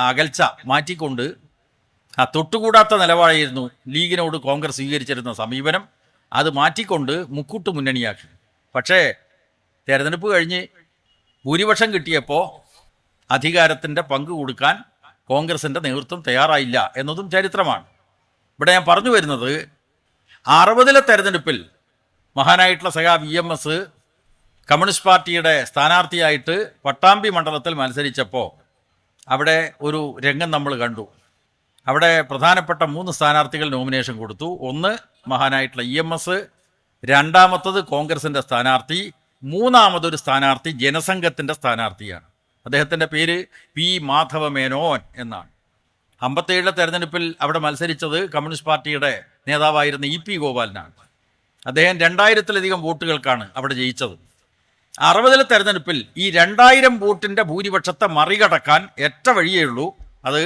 അകൽച്ച മാറ്റിക്കൊണ്ട് തൊട്ടുകൂടാത്ത നിലപാടായിരുന്നു ലീഗിനോട് കോൺഗ്രസ് സ്വീകരിച്ചിരുന്ന സമീപനം. അത് മാറ്റിക്കൊണ്ട് മുക്കൂട്ട് മുന്നണിയാക്കി. പക്ഷേ തെരഞ്ഞെടുപ്പ് കഴിഞ്ഞ് ഭൂരിപക്ഷം കിട്ടിയപ്പോൾ അധികാരത്തിൻ്റെ പങ്ക് കൊടുക്കാൻ കോൺഗ്രസിൻ്റെ നേതൃത്വം തയ്യാറായില്ല എന്നതും ചരിത്രമാണ്. ഇവിടെ ഞാൻ പറഞ്ഞു വരുന്നത് 60 തെരഞ്ഞെടുപ്പിൽ മഹാനായിട്ടുള്ള സഖാവ് EMS കമ്മ്യൂണിസ്റ്റ് പാർട്ടിയുടെ സ്ഥാനാർത്ഥിയായിട്ട് പട്ടാമ്പി മണ്ഡലത്തിൽ മത്സരിച്ചപ്പോൾ അവിടെ ഒരു രംഗം നമ്മൾ കണ്ടു. അവിടെ പ്രധാനപ്പെട്ട 3 സ്ഥാനാർത്ഥികൾ നോമിനേഷൻ കൊടുത്തു. ഒന്ന് മഹാനായിട്ടുള്ള EMS, രണ്ടാമത്തത് കോൺഗ്രസിൻ്റെ സ്ഥാനാർത്ഥി, മൂന്നാമതൊരു സ്ഥാനാർത്ഥി ജനസംഘത്തിൻ്റെ സ്ഥാനാർത്ഥിയാണ്. അദ്ദേഹത്തിൻ്റെ പേര് P. മാധവ മേനോൻ എന്നാണ്. 57 തെരഞ്ഞെടുപ്പിൽ അവിടെ മത്സരിച്ചത് കമ്മ്യൂണിസ്റ്റ് പാർട്ടിയുടെ നേതാവായിരുന്ന EP ഗോപാലനാണ്. അദ്ദേഹം 2000-ലധികം വോട്ടുകൾക്കാണ് അവിടെ ജയിച്ചത്. 60 തെരഞ്ഞെടുപ്പിൽ ഈ 2000 വോട്ടിൻ്റെ ഭൂരിപക്ഷത്തെ മറികടക്കാൻ ഒറ്റ വഴിയേ ഉള്ളൂ. അത്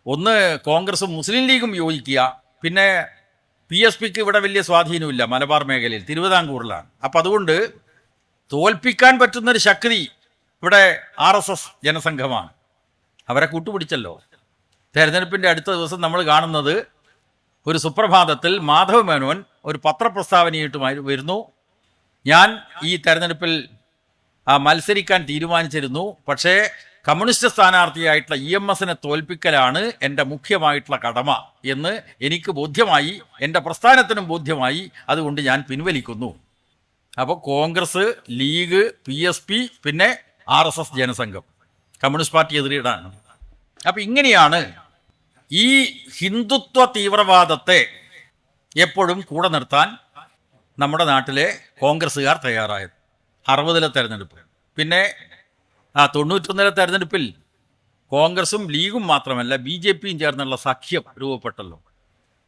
ഒന്ന് കോൺഗ്രസും മുസ്ലിം ലീഗും യോജിക്കുക. പിന്നെ PSPക്ക് ഇവിടെ വലിയ സ്വാധീനമില്ല, മലബാർ മേഖലയിൽ, തിരുവിതാംകൂറിലാണ്. അപ്പം അതുകൊണ്ട് തോൽപ്പിക്കാൻ പറ്റുന്നൊരു ശക്തി ഇവിടെ RSS ജനസംഘമാണ്. അവരെ കൂട്ടുപിടിച്ചല്ലോ. തെരഞ്ഞെടുപ്പിൻ്റെ അടുത്ത ദിവസം നമ്മൾ കാണുന്നത് ഒരു സുപ്രഭാതത്തിൽ മാധവ മേനോൻ ഒരു പത്രപ്രസ്താവനയായിട്ട് വരുന്നു. ഞാൻ ഈ തെരഞ്ഞെടുപ്പിൽ മത്സരിക്കാൻ തീരുമാനിച്ചിരുന്നു, പക്ഷേ കമ്മ്യൂണിസ്റ്റ് സ്ഥാനാർത്ഥിയായിട്ടുള്ള EMSനെ തോൽപ്പിക്കലാണ് എൻ്റെ മുഖ്യമായിട്ടുള്ള കടമ എന്ന് എനിക്ക് ബോധ്യമായി, എൻ്റെ പ്രസ്ഥാനത്തിനും ബോധ്യമായി. അതുകൊണ്ട് ഞാൻ പിൻവലിക്കുന്നു. അപ്പോൾ കോൺഗ്രസ്, ലീഗ്, PSP, പിന്നെ RSS ജനസംഘം കമ്മ്യൂണിസ്റ്റ് പാർട്ടി എതിരിടാണ്. അപ്പം ഇങ്ങനെയാണ് ഈ ഹിന്ദുത്വ തീവ്രവാദത്തെ എപ്പോഴും കൂടെ നിർത്താൻ നമ്മുടെ നാട്ടിലെ കോൺഗ്രസ്സുകാർ തയ്യാറായത്. 60 തെരഞ്ഞെടുപ്പ്, പിന്നെ 91 തെരഞ്ഞെടുപ്പിൽ കോൺഗ്രസും ലീഗും മാത്രമല്ല BJPയും ചേർന്നുള്ള സഖ്യം രൂപപ്പെട്ടല്ലോ.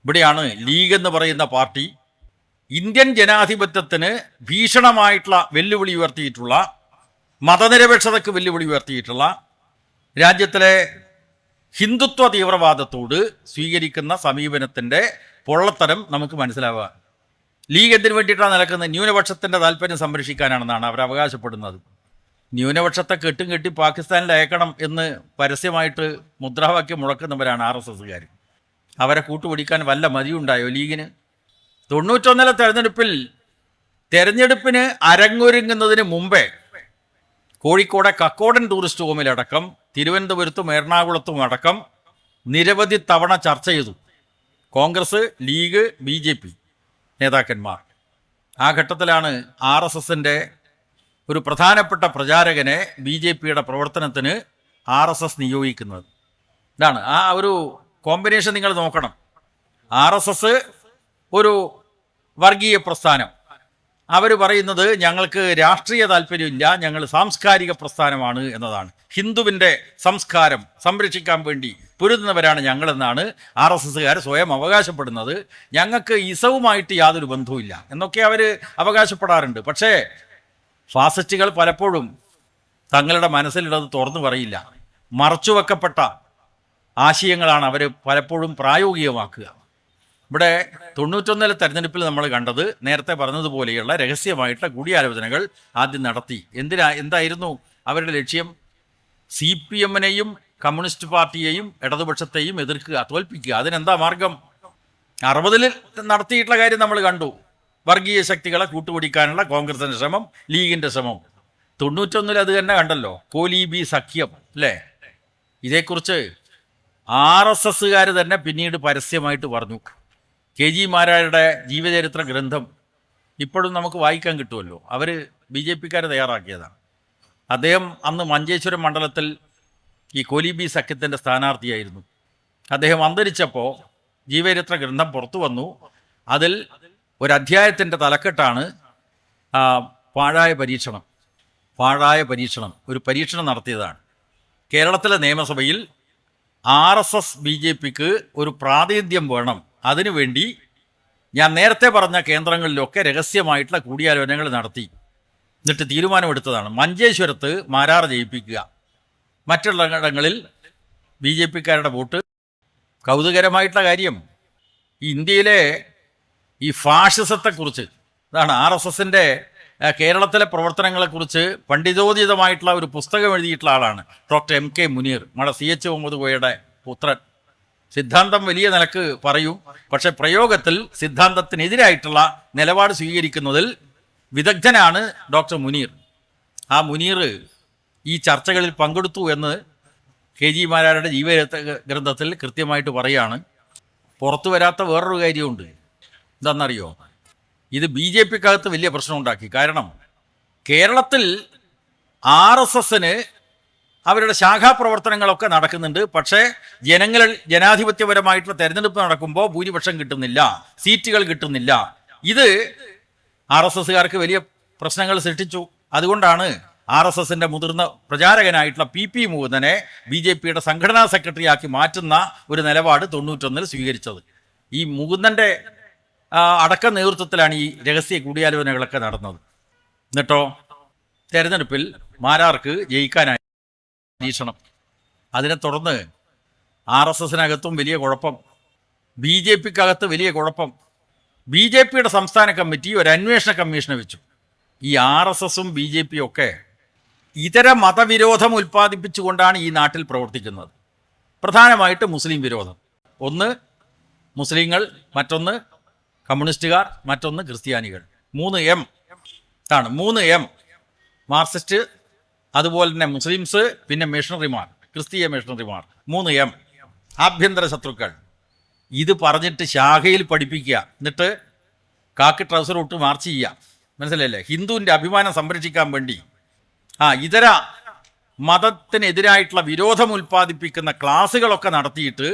ഇവിടെയാണ് ലീഗ് എന്ന് പറയുന്ന പാർട്ടി ഇന്ത്യൻ ജനാധിപത്യത്തിന് ഭീഷണമായിട്ടുള്ള വെല്ലുവിളി ഉയർത്തിയിട്ടുള്ള, മതനിരപേക്ഷതയ്ക്ക് വെല്ലുവിളി ഉയർത്തിയിട്ടുള്ള, രാജ്യത്തിലെ ഹിന്ദുത്വ തീവ്രവാദത്തോട് സ്വീകരിക്കുന്ന സമീപനത്തിൻ്റെ പൊള്ളത്തരം നമുക്ക് മനസ്സിലാവുക. ലീഗ് എന്തിനു വേണ്ടിയിട്ടാണ് നടക്കുന്നത്? ന്യൂനപക്ഷത്തിൻ്റെ താല്പര്യം സംരക്ഷിക്കാനാണെന്നാണ് അവർ അവകാശപ്പെടുന്നത്. ന്യൂനപക്ഷത്തെ കെട്ടും കെട്ടി പാകിസ്ഥാനിൽ അയക്കണം എന്ന് പരസ്യമായിട്ട് മുദ്രാവാക്യം മുഴക്കുന്നവരാണ് RSSകാർ. അവരെ കൂട്ടുപിടിക്കാൻ വല്ല മതിയുണ്ടായോ ലീഗിന്? 91 തെരഞ്ഞെടുപ്പിന് അരങ്ങൊരുങ്ങുന്നതിന് മുമ്പേ കോഴിക്കോടെ കക്കോടൻ ടൂറിസ്റ്റ് ഹോമിലടക്കം തിരുവനന്തപുരത്തും എറണാകുളത്തും അടക്കം നിരവധി തവണ ചർച്ച ചെയ്തു കോൺഗ്രസ്, ലീഗ്, BJP നേതാക്കന്മാർ. ആ ഘട്ടത്തിലാണ് RSSൻ്റെ ഒരു പ്രധാനപ്പെട്ട പ്രചാരകനെ BJPയുടെ പ്രവർത്തനത്തിന് RSS നിയോഗിക്കുന്നത്. ഇതാണ് ആ ഒരു കോമ്പിനേഷൻ നിങ്ങൾ നോക്കണം. RSS ഒരു വർഗീയ പ്രസ്ഥാനം. അവർ പറയുന്നത് ഞങ്ങൾക്ക് രാഷ്ട്രീയ താല്പര്യമില്ല, ഞങ്ങൾ സാംസ്കാരിക പ്രസ്ഥാനമാണ് എന്നതാണ്. ഹിന്ദുവിൻ്റെ സംസ്കാരം സംരക്ഷിക്കാൻ വേണ്ടി പൊരുതുന്നവരാണ് ഞങ്ങളെന്നാണ് RSSകാർ സ്വയം അവകാശപ്പെടുന്നത്. ഞങ്ങൾക്ക് ഇസവുമായിട്ട് യാതൊരു ബന്ധവുമില്ല എന്നൊക്കെ അവർ അവകാശപ്പെടാറുണ്ട്. പക്ഷേ ഫാസിസ്റ്റുകൾ പലപ്പോഴും തങ്ങളുടെ മനസ്സിലുള്ളത് തുറന്നു പറയില്ല. മറച്ചുവെക്കപ്പെട്ട ആശയങ്ങളാണ് അവർ പലപ്പോഴും പ്രായോഗികമാക്കുക. ഇവിടെ 91 തെരഞ്ഞെടുപ്പിൽ നമ്മൾ കണ്ടത് നേരത്തെ പറഞ്ഞതുപോലെയുള്ള രഹസ്യമായിട്ടുള്ള കൂടിയാലോചനകൾ ആദ്യം നടത്തി. എന്തായിരുന്നു അവരുടെ ലക്ഷ്യം? CPMനെയും കമ്മ്യൂണിസ്റ്റ് പാർട്ടിയെയും ഇടതുപക്ഷത്തെയും എതിർക്കുക, തോൽപ്പിക്കുക. അതിനെന്താ മാർഗം? 60 നടത്തിയിട്ടുള്ള കാര്യം നമ്മൾ കണ്ടു. വർഗീയ ശക്തികളെ കൂട്ടുപിടിക്കാനുള്ള കോൺഗ്രസിൻ്റെ ശ്രമം, ലീഗിൻ്റെ ശ്രമം. 91 അത് തന്നെ കണ്ടല്ലോ, കോലീബി സഖ്യം അല്ലേ? ഇതേക്കുറിച്ച് RSSകാർ തന്നെ പിന്നീട് പരസ്യമായിട്ട് പറഞ്ഞു. KG മാരാരുടെ ജീവചരിത്ര ഗ്രന്ഥം ഇപ്പോഴും നമുക്ക് വായിക്കാൻ കിട്ടുമല്ലോ. അവർ BJPക്കാർ തയ്യാറാക്കിയതാണ്. അദ്ദേഹം അന്ന് മഞ്ചേശ്വരം മണ്ഡലത്തിൽ ഈ കോലീബി സഖ്യത്തിൻ്റെ സ്ഥാനാർത്ഥിയായിരുന്നു. അദ്ദേഹം അന്തരിച്ചപ്പോൾ ജീവചരിത്ര ഗ്രന്ഥം പുറത്തു വന്നു. അതിൽ ഒരധ്യായത്തിൻ്റെ തലക്കെട്ടാണ് പാഴായ പരീക്ഷണം. ഒരു പരീക്ഷണം നടത്തിയതാണ്. കേരളത്തിലെ നിയമസഭയിൽ RSS ബി ജെ പിക്ക് ഒരു പ്രാതിനിധ്യം വേണം. അതിനുവേണ്ടി ഞാൻ നേരത്തെ പറഞ്ഞ കേന്ദ്രങ്ങളിലൊക്കെ രഹസ്യമായിട്ടുള്ള കൂടിയാലോചനകൾ നടത്തി. എന്നിട്ട് തീരുമാനമെടുത്തതാണ് മഞ്ചേശ്വരത്ത് മാരാർ ജയിപ്പിക്കുക, മറ്റുള്ള ഇടങ്ങളിൽ ബി ജെ പിക്കാരുടെ വോട്ട്. കൗതുകരമായിട്ടുള്ള കാര്യം, ഈ ഇന്ത്യയിലെ ഈ ഫാഷിസത്തെക്കുറിച്ച്, അതാണ് RSSൻ്റെ കേരളത്തിലെ പ്രവർത്തനങ്ങളെക്കുറിച്ച് പണ്ഡിതോചിതമായിട്ടുള്ള ഒരു പുസ്തകം എഴുതിയിട്ടുള്ള ആളാണ് ഡോക്ടർ MK മുനീർ, നമ്മുടെ CH മുഹമ്മദ് കോയയുടെ പുത്രൻ. സിദ്ധാന്തം വലിയ നിലക്ക് പറയും, പക്ഷെ പ്രയോഗത്തിൽ സിദ്ധാന്തത്തിനെതിരായിട്ടുള്ള നിലപാട് സ്വീകരിക്കുന്നതിൽ വിദഗ്ധനാണ് ഡോക്ടർ മുനീർ. ആ മുനീർ ഈ ചർച്ചകളിൽ പങ്കെടുത്തു എന്ന് KG മാരാരുടെ ജീവഗ്രന്ഥത്തിൽ കൃത്യമായിട്ട് പറയുകയാണ്. പുറത്തു വരാത്ത വേറൊരു കാര്യമുണ്ട്. എന്താണെന്നറിയോ? ഇത് BJPക്കകത്ത് വലിയ പ്രശ്നം ഉണ്ടാക്കി. കാരണം കേരളത്തിൽ RSSന് അവരുടെ ശാഖാപ്രവർത്തനങ്ങളൊക്കെ നടക്കുന്നുണ്ട്. പക്ഷേ ജനാധിപത്യപരമായിട്ടുള്ള തെരഞ്ഞെടുപ്പ് നടക്കുമ്പോൾ ഭൂരിപക്ഷം കിട്ടുന്നില്ല, സീറ്റുകൾ കിട്ടുന്നില്ല. ഇത് RSSകാർക്ക് വലിയ പ്രശ്നങ്ങൾ സൃഷ്ടിച്ചു. അതുകൊണ്ടാണ് RSSൻ്റെ മുതിർന്ന പ്രചാരകനായിട്ടുള്ള PP മുകുന്ദനെ BJPയുടെ സംഘടനാ സെക്രട്ടറിയാക്കി മാറ്റുന്ന ഒരു നിലപാട് 91-ൽ സ്വീകരിച്ചത്. ഈ മുകുന്ദൻ്റെ അടക്ക നേതൃത്വത്തിലാണ് ഈ രഹസ്യ കൂടിയാലോചനകളൊക്കെ നടന്നത്. എന്നിട്ടോ തെരഞ്ഞെടുപ്പിൽ മാരാർക്ക് ജയിക്കാനായി പരീക്ഷണം. അതിനെ തുടർന്ന് RSSനകത്തും വലിയ കുഴപ്പം, BJPക്കകത്ത് വലിയ കുഴപ്പം. BJPയുടെ സംസ്ഥാന കമ്മിറ്റി ഒരു അന്വേഷണ കമ്മീഷനെ വെച്ചു. ഈ RSSും BJPയും ഒക്കെ ഇതര മതവിരോധം ഉൽപ്പാദിപ്പിച്ചുകൊണ്ടാണ് ഈ നാട്ടിൽ പ്രവർത്തിക്കുന്നത്. പ്രധാനമായിട്ട് മുസ്ലിം വിരോധം. ഒന്ന് മുസ്ലിങ്ങൾ, മറ്റൊന്ന് കമ്മ്യൂണിസ്റ്റുകാർ, മറ്റൊന്ന് ക്രിസ്ത്യാനികൾ. 3M ആണ്. 3M മാർക്സിസ്റ്റ്, അതുപോലെ തന്നെ മുസ്ലിംസ്, പിന്നെ മിഷണറിമാർ, ക്രിസ്തീയ മിഷണറിമാർ. 3M ആഭ്യന്തര ശത്രുക്കൾ. ഇത് പറഞ്ഞിട്ട് ശാഖയിൽ പഠിപ്പിക്കുക, എന്നിട്ട് കാക്കി ട്രൗസർ ഇട്ട് മാർച്ച് ചെയ്യുക. മനസ്സിലല്ലേ? ഹിന്ദുവിൻ്റെ അഭിമാനം സംരക്ഷിക്കാൻ വേണ്ടി ഇതര മതത്തിനെതിരായിട്ടുള്ള വിരോധം ഉൽപ്പാദിപ്പിക്കുന്ന ക്ലാസ്സുകളൊക്കെ നടത്തിയിട്ട്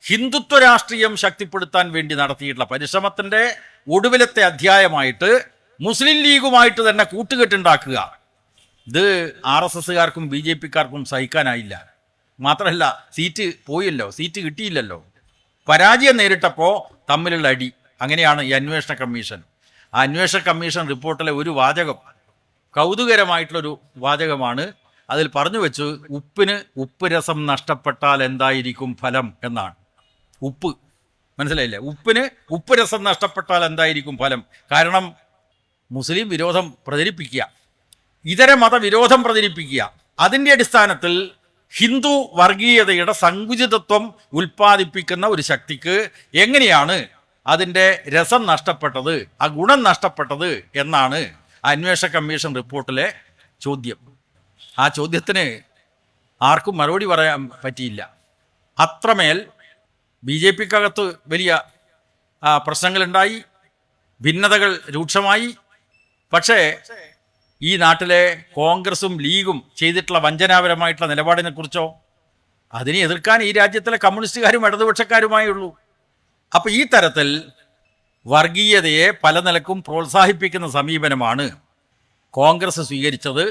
ഹിന്ദുത്വ രാഷ്ട്രീയം ശക്തിപ്പെടുത്താൻ വേണ്ടി നടത്തിയിട്ടുള്ള പരിശ്രമത്തിൻ്റെ ഒടുവിലത്തെ അധ്യായമായിട്ട് മുസ്ലിം ലീഗുമായിട്ട് തന്നെ കൂട്ടുകെട്ടുണ്ടാക്കുക. ഇത് RSSകാർക്കും BJPക്കാർക്കും സഹിക്കാനായില്ല. മാത്രമല്ല സീറ്റ് പോയല്ലോ, സീറ്റ് കിട്ടിയില്ലല്ലോ, പരാജയം നേരിട്ടപ്പോൾ തമ്മിലുള്ള അടി. അങ്ങനെയാണ് ഈ അന്വേഷണ കമ്മീഷൻ. ആ അന്വേഷണ കമ്മീഷൻ റിപ്പോർട്ടിലെ ഒരു വാചകം കൗതുകരമായിട്ടുള്ളൊരു വാചകമാണ്. അതിൽ പറഞ്ഞു വെച്ചു, ഉപ്പിന് ഉപ്പ് രസം നഷ്ടപ്പെട്ടാൽ എന്തായിരിക്കും ഫലം എന്നാണ്. ഉപ്പ്, മനസ്സിലായില്ലേ? ഉപ്പിന് ഉപ്പ് രസം നഷ്ടപ്പെട്ടാൽ എന്തായിരിക്കും ഫലം? കാരണം മുസ്ലിം വിരോധം പ്രചരിപ്പിക്കുക, ഇതര മതവിരോധം പ്രചരിപ്പിക്കുക, അതിൻ്റെ അടിസ്ഥാനത്തിൽ ഹിന്ദു വർഗീയതയുടെ സങ്കുചിതത്വം ഉൽപ്പാദിപ്പിക്കുന്ന ഒരു ശക്തിക്ക് എങ്ങനെയാണ് അതിൻ്റെ രസം നഷ്ടപ്പെട്ടത്, ആ ഗുണം നഷ്ടപ്പെട്ടത് എന്നാണ് അന്വേഷണ കമ്മീഷൻ റിപ്പോർട്ടിലെ ചോദ്യം. ആ ചോദ്യത്തിന് ആർക്കും മറുപടി പറയാൻ പറ്റിയില്ല. അത്രമേൽ BJPക്കകത്ത് വലിയ പ്രശ്നങ്ങളുണ്ടായി, ഭിന്നതകൾ രൂക്ഷമായി. പക്ഷേ ഈ നാട്ടിലെ കോൺഗ്രസും ലീഗും ചെയ്തിട്ടുള്ള വഞ്ചനാപരമായിട്ടുള്ള നിലപാടിനെക്കുറിച്ചോ അതിനെ എതിർക്കാൻ ഈ രാജ്യത്തിലെ കമ്മ്യൂണിസ്റ്റുകാരും ഇടതുപക്ഷക്കാരുമായേ ഉള്ളൂ. അപ്പോൾ ഈ തരത്തിൽ വർഗീയതയെ പല നിലക്കും പ്രോത്സാഹിപ്പിക്കുന്ന സമീപനമാണ് കോൺഗ്രസ് സ്വീകരിച്ചത്,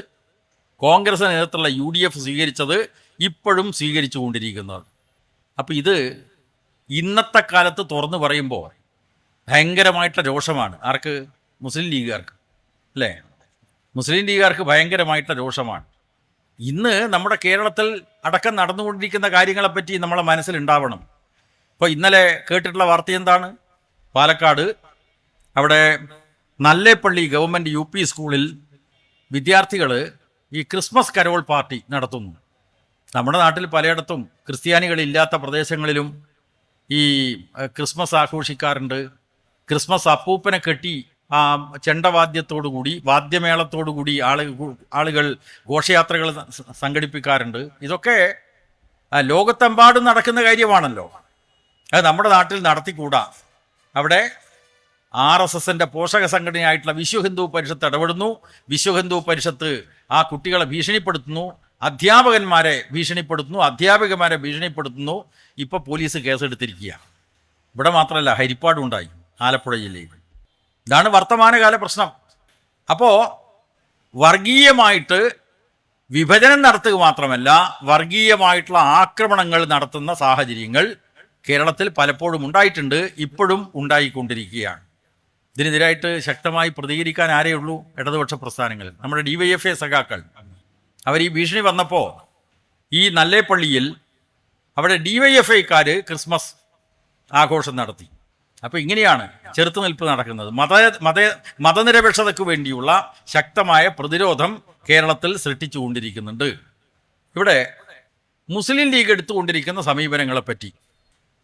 കോൺഗ്രസ് നേതൃത്വമുള്ള UDF സ്വീകരിച്ചത്, ഇപ്പോഴും സ്വീകരിച്ചു കൊണ്ടിരിക്കുന്നത്. അപ്പോൾ ഇത് ഇന്നത്തെ കാലത്ത് തുറന്നു പറയുമ്പോൾ ഭയങ്കരമായിട്ടുള്ള രോഷമാണ്. ആർക്ക്? മുസ്ലിം ലീഗുകാർക്ക്, അല്ലേ? മുസ്ലിം ലീഗുകാർക്ക് ഭയങ്കരമായിട്ടുള്ള രോഷമാണ്. ഇന്ന് നമ്മുടെ കേരളത്തിൽ അടക്കം നടന്നുകൊണ്ടിരിക്കുന്ന കാര്യങ്ങളെപ്പറ്റി നമ്മളെ മനസ്സിലുണ്ടാവണം. ഇപ്പോൾ ഇന്നലെ കേട്ടിട്ടുള്ള വാർത്ത എന്താണ്? പാലക്കാട് അവിടെ നല്ലേപ്പള്ളി ഗവൺമെൻറ് UP സ്കൂളിൽ വിദ്യാർത്ഥികൾ ഈ ക്രിസ്മസ് കരോൾ പാർട്ടി നടത്തുന്നു. നമ്മുടെ നാട്ടിൽ പലയിടത്തും ക്രിസ്ത്യാനികളില്ലാത്ത പ്രദേശങ്ങളിലും ഈ ക്രിസ്മസ് ആഘോഷിക്കാറുണ്ട്. ക്രിസ്മസ് അപ്പൂപ്പനെ കെട്ടി ചെണ്ടവാദ്യത്തോടുകൂടി, വാദ്യമേളത്തോടുകൂടി ആളുകൾ ഘോഷയാത്രകൾ സംഘടിപ്പിക്കാറുണ്ട്. ഇതൊക്കെ ലോകത്തെമ്പാടും നടക്കുന്ന കാര്യമാണല്ലോ. അത് നമ്മുടെ നാട്ടിൽ നടത്തിക്കൂടാ. അവിടെ RSSൻ്റെ പോഷക സംഘടനയായിട്ടുള്ള വിശ്വ ഹിന്ദു പരിഷത്ത് ഇടപെടുന്നു. വിശ്വ ഹിന്ദു പരിഷത്ത് ആ കുട്ടികളെ ഭീഷണിപ്പെടുത്തുന്നു, അധ്യാപകന്മാരെ ഭീഷണിപ്പെടുത്തുന്നു, അധ്യാപികമാരെ ഭീഷണിപ്പെടുത്തുന്നു. ഇപ്പോൾ പോലീസ് കേസെടുത്തിരിക്കുക. ഇവിടെ മാത്രമല്ല, ഹരിപ്പാടുണ്ടായി, ആലപ്പുഴ ജില്ലയിൽ. ഇതാണ് വർത്തമാനകാല പ്രശ്നം. അപ്പോൾ വർഗീയമായിട്ട് വിഭജനം നടത്തുക മാത്രമല്ല വർഗീയമായിട്ടുള്ള ആക്രമണങ്ങൾ നടത്തുന്ന സാഹചര്യങ്ങൾ കേരളത്തിൽ പലപ്പോഴും ഉണ്ടായിട്ടുണ്ട്, ഇപ്പോഴും ഉണ്ടായിക്കൊണ്ടിരിക്കുകയാണ്. ഇതിനെതിരായിട്ട് ശക്തമായി പ്രതികരിക്കാൻ ആരെയുള്ളൂ? ഇടതുപക്ഷ പ്രസ്ഥാനങ്ങൾ, നമ്മുടെ DYFA സഖാക്കൾ. അവർ ഈ ഭീഷണി വന്നപ്പോൾ ഈ നല്ലേപ്പള്ളിയിൽ അവിടെ DYFAക്കാർ ക്രിസ്മസ് ആഘോഷം നടത്തി. അപ്പോൾ ഇങ്ങനെയാണ് ചെറുത്തുനിൽപ്പ് നടക്കുന്നത്. മതനിരപേക്ഷതയ്ക്ക് വേണ്ടിയുള്ള ശക്തമായ പ്രതിരോധം കേരളത്തിൽ സൃഷ്ടിച്ചുകൊണ്ടിരിക്കുന്നുണ്ട്. ഇവിടെ മുസ്ലിം ലീഗ് എടുത്തുകൊണ്ടിരിക്കുന്ന സമീപനങ്ങളെപ്പറ്റി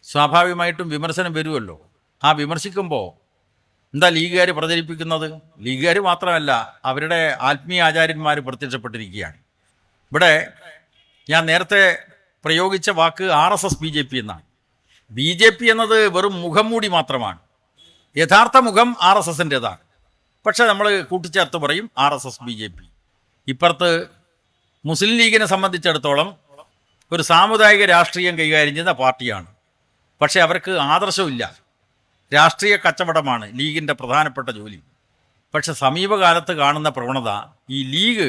സ്വാഭാവികമായിട്ടും വിമർശനം വരുമല്ലോ. ആ വിമർശിക്കുമ്പോൾ എന്താ ലീഗുകാർ പ്രചരിപ്പിക്കുന്നത്? ലീഗുകാർ മാത്രമല്ല, അവരുടെ ആത്മീയ ആചാര്യന്മാർ പ്രത്യക്ഷപ്പെട്ടിരിക്കുകയാണ്. ഇവിടെ ഞാൻ നേരത്തെ പ്രയോഗിച്ച വാക്ക് RSS BJP എന്നാണ്. BJP എന്നത് വെറും മുഖം മൂടി മാത്രമാണ്. യഥാർത്ഥ മുഖം RSSൻ്റെതാണ്. പക്ഷെ നമ്മൾ കൂട്ടിച്ചേർത്ത് പറയും RSS BJP. ഇപ്പുറത്ത് മുസ്ലിം ലീഗിനെ സംബന്ധിച്ചിടത്തോളം ഒരു സാമുദായിക രാഷ്ട്രീയം കൈകാര്യം ചെയ്യുന്ന പാർട്ടിയാണ്. പക്ഷെ അവർക്ക് ആദർശമില്ല. രാഷ്ട്രീയ കച്ചവടമാണ് ലീഗിൻ്റെ പ്രധാനപ്പെട്ട ജോലി. പക്ഷെ സമീപകാലത്ത് കാണുന്ന പ്രവണത ഈ ലീഗ്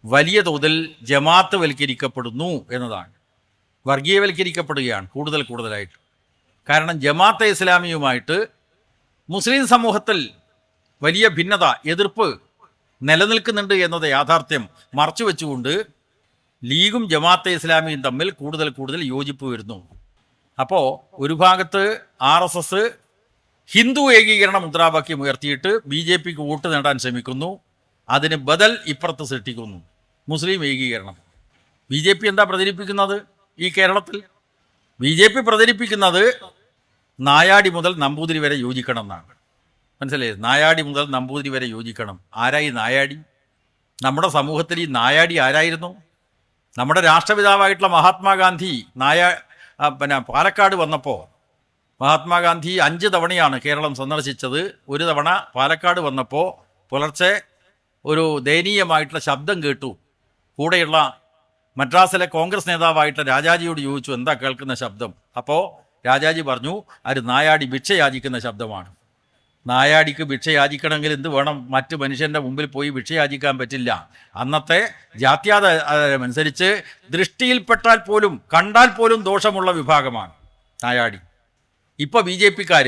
വലിയ തോതിൽ ജമാഅത്ത് വൽക്കരിക്കപ്പെടുന്നു എന്നതാണ്. വർഗീയവൽക്കരിക്കപ്പെടുകയാണ് കൂടുതലായിട്ട്. കാരണം ജമാഅത്തെ ഇസ്ലാമിയുമായിട്ട് മുസ്ലിം സമൂഹത്തിൽ വലിയ ഭിന്നത, എതിർപ്പ് നിലനിൽക്കുന്നുണ്ട് എന്നത് യാഥാർത്ഥ്യം മറച്ചു വെച്ചുകൊണ്ട് ലീഗും ജമാഅത്തെ ഇസ്ലാമിയും തമ്മിൽ കൂടുതൽ യോജിപ്പ് വരുന്നു. അപ്പോൾ ഒരു ഭാഗത്ത് RSS ഹിന്ദു ഏകീകരണ മുദ്രാവാക്യം ഉയർത്തിയിട്ട് BJPക്ക് വോട്ട് നേടാൻ ശ്രമിക്കുന്നു. അതിന് ബദൽ ഇപ്പുറത്ത് സൃഷ്ടിക്കുന്നു മുസ്ലിം ഏകീകരണം. BJP എന്താ പ്രചരിപ്പിക്കുന്നത് ഈ കേരളത്തിൽ? BJP പ്രചരിപ്പിക്കുന്നത് നായാടി മുതൽ നമ്പൂതിരി വരെ യോജിക്കണം എന്നാണ്. മനസ്സിലായി? നായാടി മുതൽ നമ്പൂതിരി വരെ യോജിക്കണം. ആരായി നായാടി? നമ്മുടെ സമൂഹത്തിൽ ഈ നായാടി ആരായിരുന്നു? നമ്മുടെ രാഷ്ട്രപിതാവായിട്ടുള്ള മഹാത്മാഗാന്ധി പാലക്കാട് വന്നപ്പോൾ മഹാത്മാഗാന്ധി 5 തവണയാണ് കേരളം സന്ദർശിച്ചത്. ഒരു തവണ പാലക്കാട് വന്നപ്പോൾ പുലർച്ചെ ഒരു ദയനീയമായിട്ടുള്ള ശബ്ദം കേട്ടു. കൂടെയുള്ള മദ്രാസിലെ കോൺഗ്രസ് നേതാവായിട്ട് രാജാജിയോട് ചോദിച്ചു, എന്താ കേൾക്കുന്ന ശബ്ദം? അപ്പോൾ രാജാജി പറഞ്ഞു, അത് നായാടി ഭിക്ഷ യാചിക്കുന്ന ശബ്ദമാണ്. നായാടിക്ക് ഭിക്ഷ യാചിക്കണമെങ്കിൽ എന്ത് വേണം? മറ്റ് മനുഷ്യൻ്റെ മുമ്പിൽ പോയി ഭിക്ഷ യാചിക്കാൻ പറ്റില്ല. അന്നത്തെ ജാത്യാതമനുസരിച്ച് ദൃഷ്ടിയിൽപ്പെട്ടാൽ പോലും കണ്ടാൽ പോലും ദോഷമുള്ള വിഭാഗമാണ് നായാടി. ഇപ്പോൾ BJPക്കാർ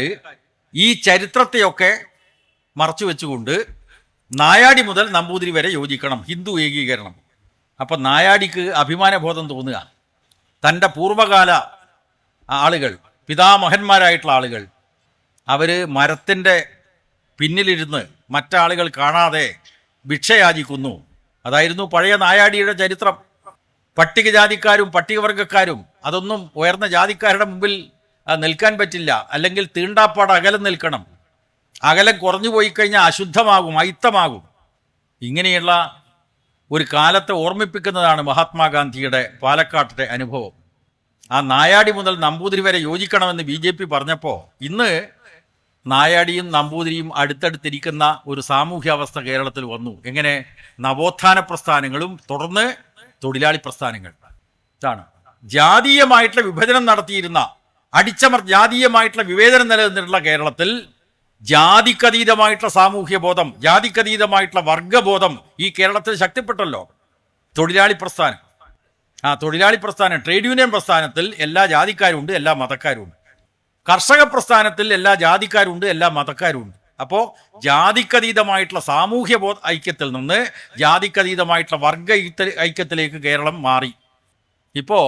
ഈ ചരിത്രത്തെയൊക്കെ മറച്ചു വെച്ചുകൊണ്ട് നായാടി മുതൽ നമ്പൂതിരി വരെ യോജിക്കണം, ഹിന്ദു ഏകീകരണം. അപ്പം നായാടിക്ക് അഭിമാനബോധം തോന്നുക. തൻ്റെ പൂർവ്വകാല ആളുകൾ, പിതാമഹന്മാരായിട്ടുള്ള ആളുകൾ, അവർ മരത്തിൻ്റെ പിന്നിലിരുന്ന് മറ്റാളുകൾ കാണാതെ ഭിക്ഷയാചിക്കുന്നു. അതായിരുന്നു പഴയ നായാടിയുടെ ചരിത്രം. പട്ടികജാതിക്കാരും പട്ടികവർഗക്കാരും അതൊന്നും ഉയർന്ന ജാതിക്കാരുടെ മുമ്പിൽ നിൽക്കാൻ പറ്റില്ല. അല്ലെങ്കിൽ തീണ്ടാപ്പാട് അകലം നിൽക്കണം. അകലം കുറഞ്ഞു പോയി കഴിഞ്ഞാൽ അശുദ്ധമാകും, അയിത്തമാകും. ഇങ്ങനെയുള്ള ഒരു കാലത്തെ ഓർമ്മിപ്പിക്കുന്നതാണ് മഹാത്മാഗാന്ധിയുടെ പാലക്കാട്ടെ അനുഭവം. ആ നായാടി മുതൽ നമ്പൂതിരി വരെ യോജിക്കണമെന്ന് BJP പറഞ്ഞപ്പോൾ ഇന്ന് നായാടിയും നമ്പൂതിരിയും അടുത്തടുത്തിരിക്കുന്ന ഒരു സാമൂഹ്യാവസ്ഥ കേരളത്തിൽ വന്നു. എങ്ങനെ? നവോത്ഥാന പ്രസ്ഥാനങ്ങളും തുടർന്ന് തൊഴിലാളി പ്രസ്ഥാനങ്ങൾ. ഇതാണ് ജാതീയമായിട്ടുള്ള വിഭജനം നടത്തിയിരുന്ന ജാതീയമായിട്ടുള്ള വിവേചനം നിലനിന്നിട്ടുള്ള കേരളത്തിൽ ജാതിക്കതീതമായിട്ടുള്ള സാമൂഹ്യ ബോധം, ജാതിക്കതീതമായിട്ടുള്ള വർഗബോധം ഈ കേരളത്തിൽ ശക്തിപ്പെട്ടല്ലോ. തൊഴിലാളി പ്രസ്ഥാനം, തൊഴിലാളി പ്രസ്ഥാനം, ട്രേഡ് യൂണിയൻ പ്രസ്ഥാനത്തിൽ എല്ലാ ജാതിക്കാരുണ്ട്, എല്ലാ മതക്കാരുണ്ട്. കർഷക പ്രസ്ഥാനത്തിൽ എല്ലാ ജാതിക്കാരുണ്ട്, എല്ലാ മതക്കാരുണ്ട്. അപ്പോൾ ജാതിക്കതീതമായിട്ടുള്ള സാമൂഹ്യ ഐക്യത്തിൽ നിന്ന് ജാതിക്കതീതമായിട്ടുള്ള വർഗ ഐക്യത്തിലേക്ക് കേരളം മാറി. ഇപ്പോൾ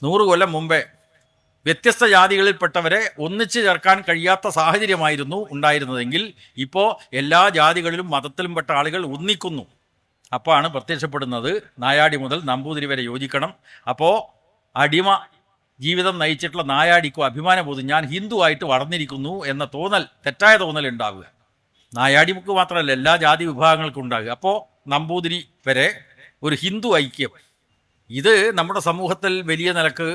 100 കൊല്ലം മുമ്പേ വ്യത്യസ്ത ജാതികളിൽപ്പെട്ടവരെ ഒന്നിച്ചു ചേർക്കാൻ കഴിയാത്ത സാഹചര്യമായിരുന്നു ഉണ്ടായിരുന്നതെങ്കിൽ ഇപ്പോൾ എല്ലാ ജാതികളിലും മതത്തിലും പെട്ട ആളുകൾ ഒന്നിക്കുന്നു. അപ്പോഴാണ് പ്രത്യക്ഷപ്പെടുന്നത് നായാടി മുതൽ നമ്പൂതിരി വരെ യോജിക്കണം. അപ്പോൾ അടിമ ജീവിതം നയിച്ചിട്ടുള്ള നായാടിക്കും അഭിമാനബോധം, ഞാൻ ഹിന്ദു ആയിട്ട് വളർന്നിരിക്കുന്നു എന്ന തോന്നൽ, തെറ്റായ തോന്നൽ ഉണ്ടാവുക. നായാടിക്ക് മാത്രമല്ല എല്ലാ ജാതി വിഭാഗങ്ങൾക്കും ഉണ്ടാകുക. അപ്പോൾ നമ്പൂതിരി വരെ ഒരു ഹിന്ദു ഐക്യം, ഇത് നമ്മുടെ സമൂഹത്തിൽ വലിയ നിലക്ക്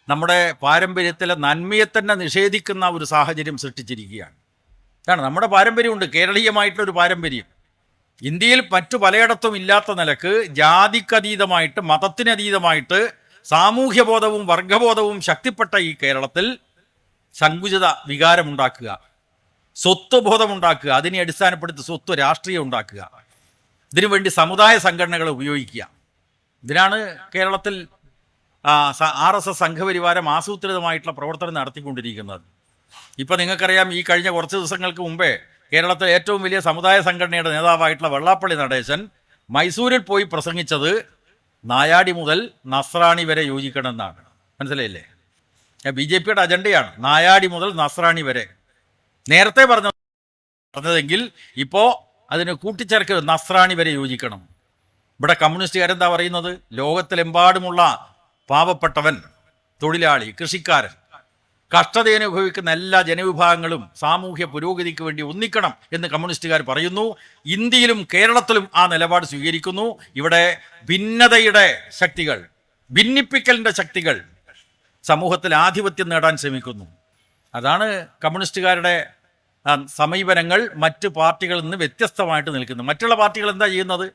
നമ്മുടെ പാരമ്പര്യത്തിലെ നന്മയെ തന്നെ നിഷേധിക്കുന്ന ഒരു സാഹചര്യം സൃഷ്ടിച്ചിരിക്കുകയാണ്. ഇതാണ് നമ്മുടെ പാരമ്പര്യമുണ്ട്, കേരളീയമായിട്ടുള്ളൊരു പാരമ്പര്യം. ഇന്ത്യയിൽ മറ്റു പലയിടത്തും ഇല്ലാത്ത നിലക്ക് ജാതിക്കതീതമായിട്ട്, മതത്തിനതീതമായിട്ട് സാമൂഹ്യബോധവും വർഗബോധവും ശക്തിപ്പെട്ട ഈ കേരളത്തിൽ സങ്കുചിത വികാരമുണ്ടാക്കുക, സ്വത്വബോധമുണ്ടാക്കുക, അതിനെ അടിസ്ഥാനപ്പെടുത്തി സ്വത്വ രാഷ്ട്രീയം ഉണ്ടാക്കുക. ഇതിനുവേണ്ടി സമുദായ സംഘടനകളെ ഉപയോഗിക്കുക. ഇതിനാണ് കേരളത്തിൽ RSS സംഘപരിവാരം ആസൂത്രിതമായിട്ടുള്ള പ്രവർത്തനം നടത്തിക്കൊണ്ടിരിക്കുന്നത്. ഇപ്പം നിങ്ങൾക്കറിയാം, ഈ കഴിഞ്ഞ കുറച്ച് ദിവസങ്ങൾക്ക് മുമ്പേ കേരളത്തിലെ ഏറ്റവും വലിയ സമുദായ സംഘടനയുടെ നേതാവായിട്ടുള്ള വെള്ളാപ്പള്ളി നടേശൻ മൈസൂരിൽ പോയി പ്രസംഗിച്ചത് നായാടി മുതൽ നസ്രാണി വരെ യോജിക്കണമെന്നാണ്. മനസ്സിലായില്ലേ? BJPയുടെ അജണ്ടയാണ് നായാടി മുതൽ നസ്രാണി വരെ. നേരത്തെ പറഞ്ഞതെങ്കിൽ ഇപ്പോൾ അതിന് കൂട്ടിച്ചേർക്കരുത്, നസ്രാണി വരെ യോജിക്കണം. ഇവിടെ കമ്മ്യൂണിസ്റ്റുകാരെന്താ പറയുന്നത്? ലോകത്തിലെമ്പാടുമുള്ള പാവപ്പെട്ടവൻ, തൊഴിലാളി, കൃഷിക്കാരൻ, കഷ്ടതയനുഭവിക്കുന്ന എല്ലാ ജനവിഭാഗങ്ങളും സാമൂഹ്യ പുരോഗതിക്ക് വേണ്ടി ഒന്നിക്കണം എന്ന് കമ്മ്യൂണിസ്റ്റുകാർ പറയുന്നു. ഇന്ത്യയിലും കേരളത്തിലും ആ നിലപാട് സ്വീകരിക്കുന്നു. ഇവിടെ ഭിന്നതയുടെ ശക്തികൾ, ഭിന്നിപ്പിക്കലിൻ്റെ ശക്തികൾ സമൂഹത്തിൽ ആധിപത്യം നേടാൻ ശ്രമിക്കുന്നു. അതാണ് കമ്മ്യൂണിസ്റ്റുകാരുടെ സമീപനങ്ങൾ മറ്റ് പാർട്ടികളിൽ നിന്ന് വ്യത്യസ്തമായിട്ട് നിൽക്കുന്നത്. മറ്റുള്ള പാർട്ടികൾ എന്താ ചെയ്യുന്നത്?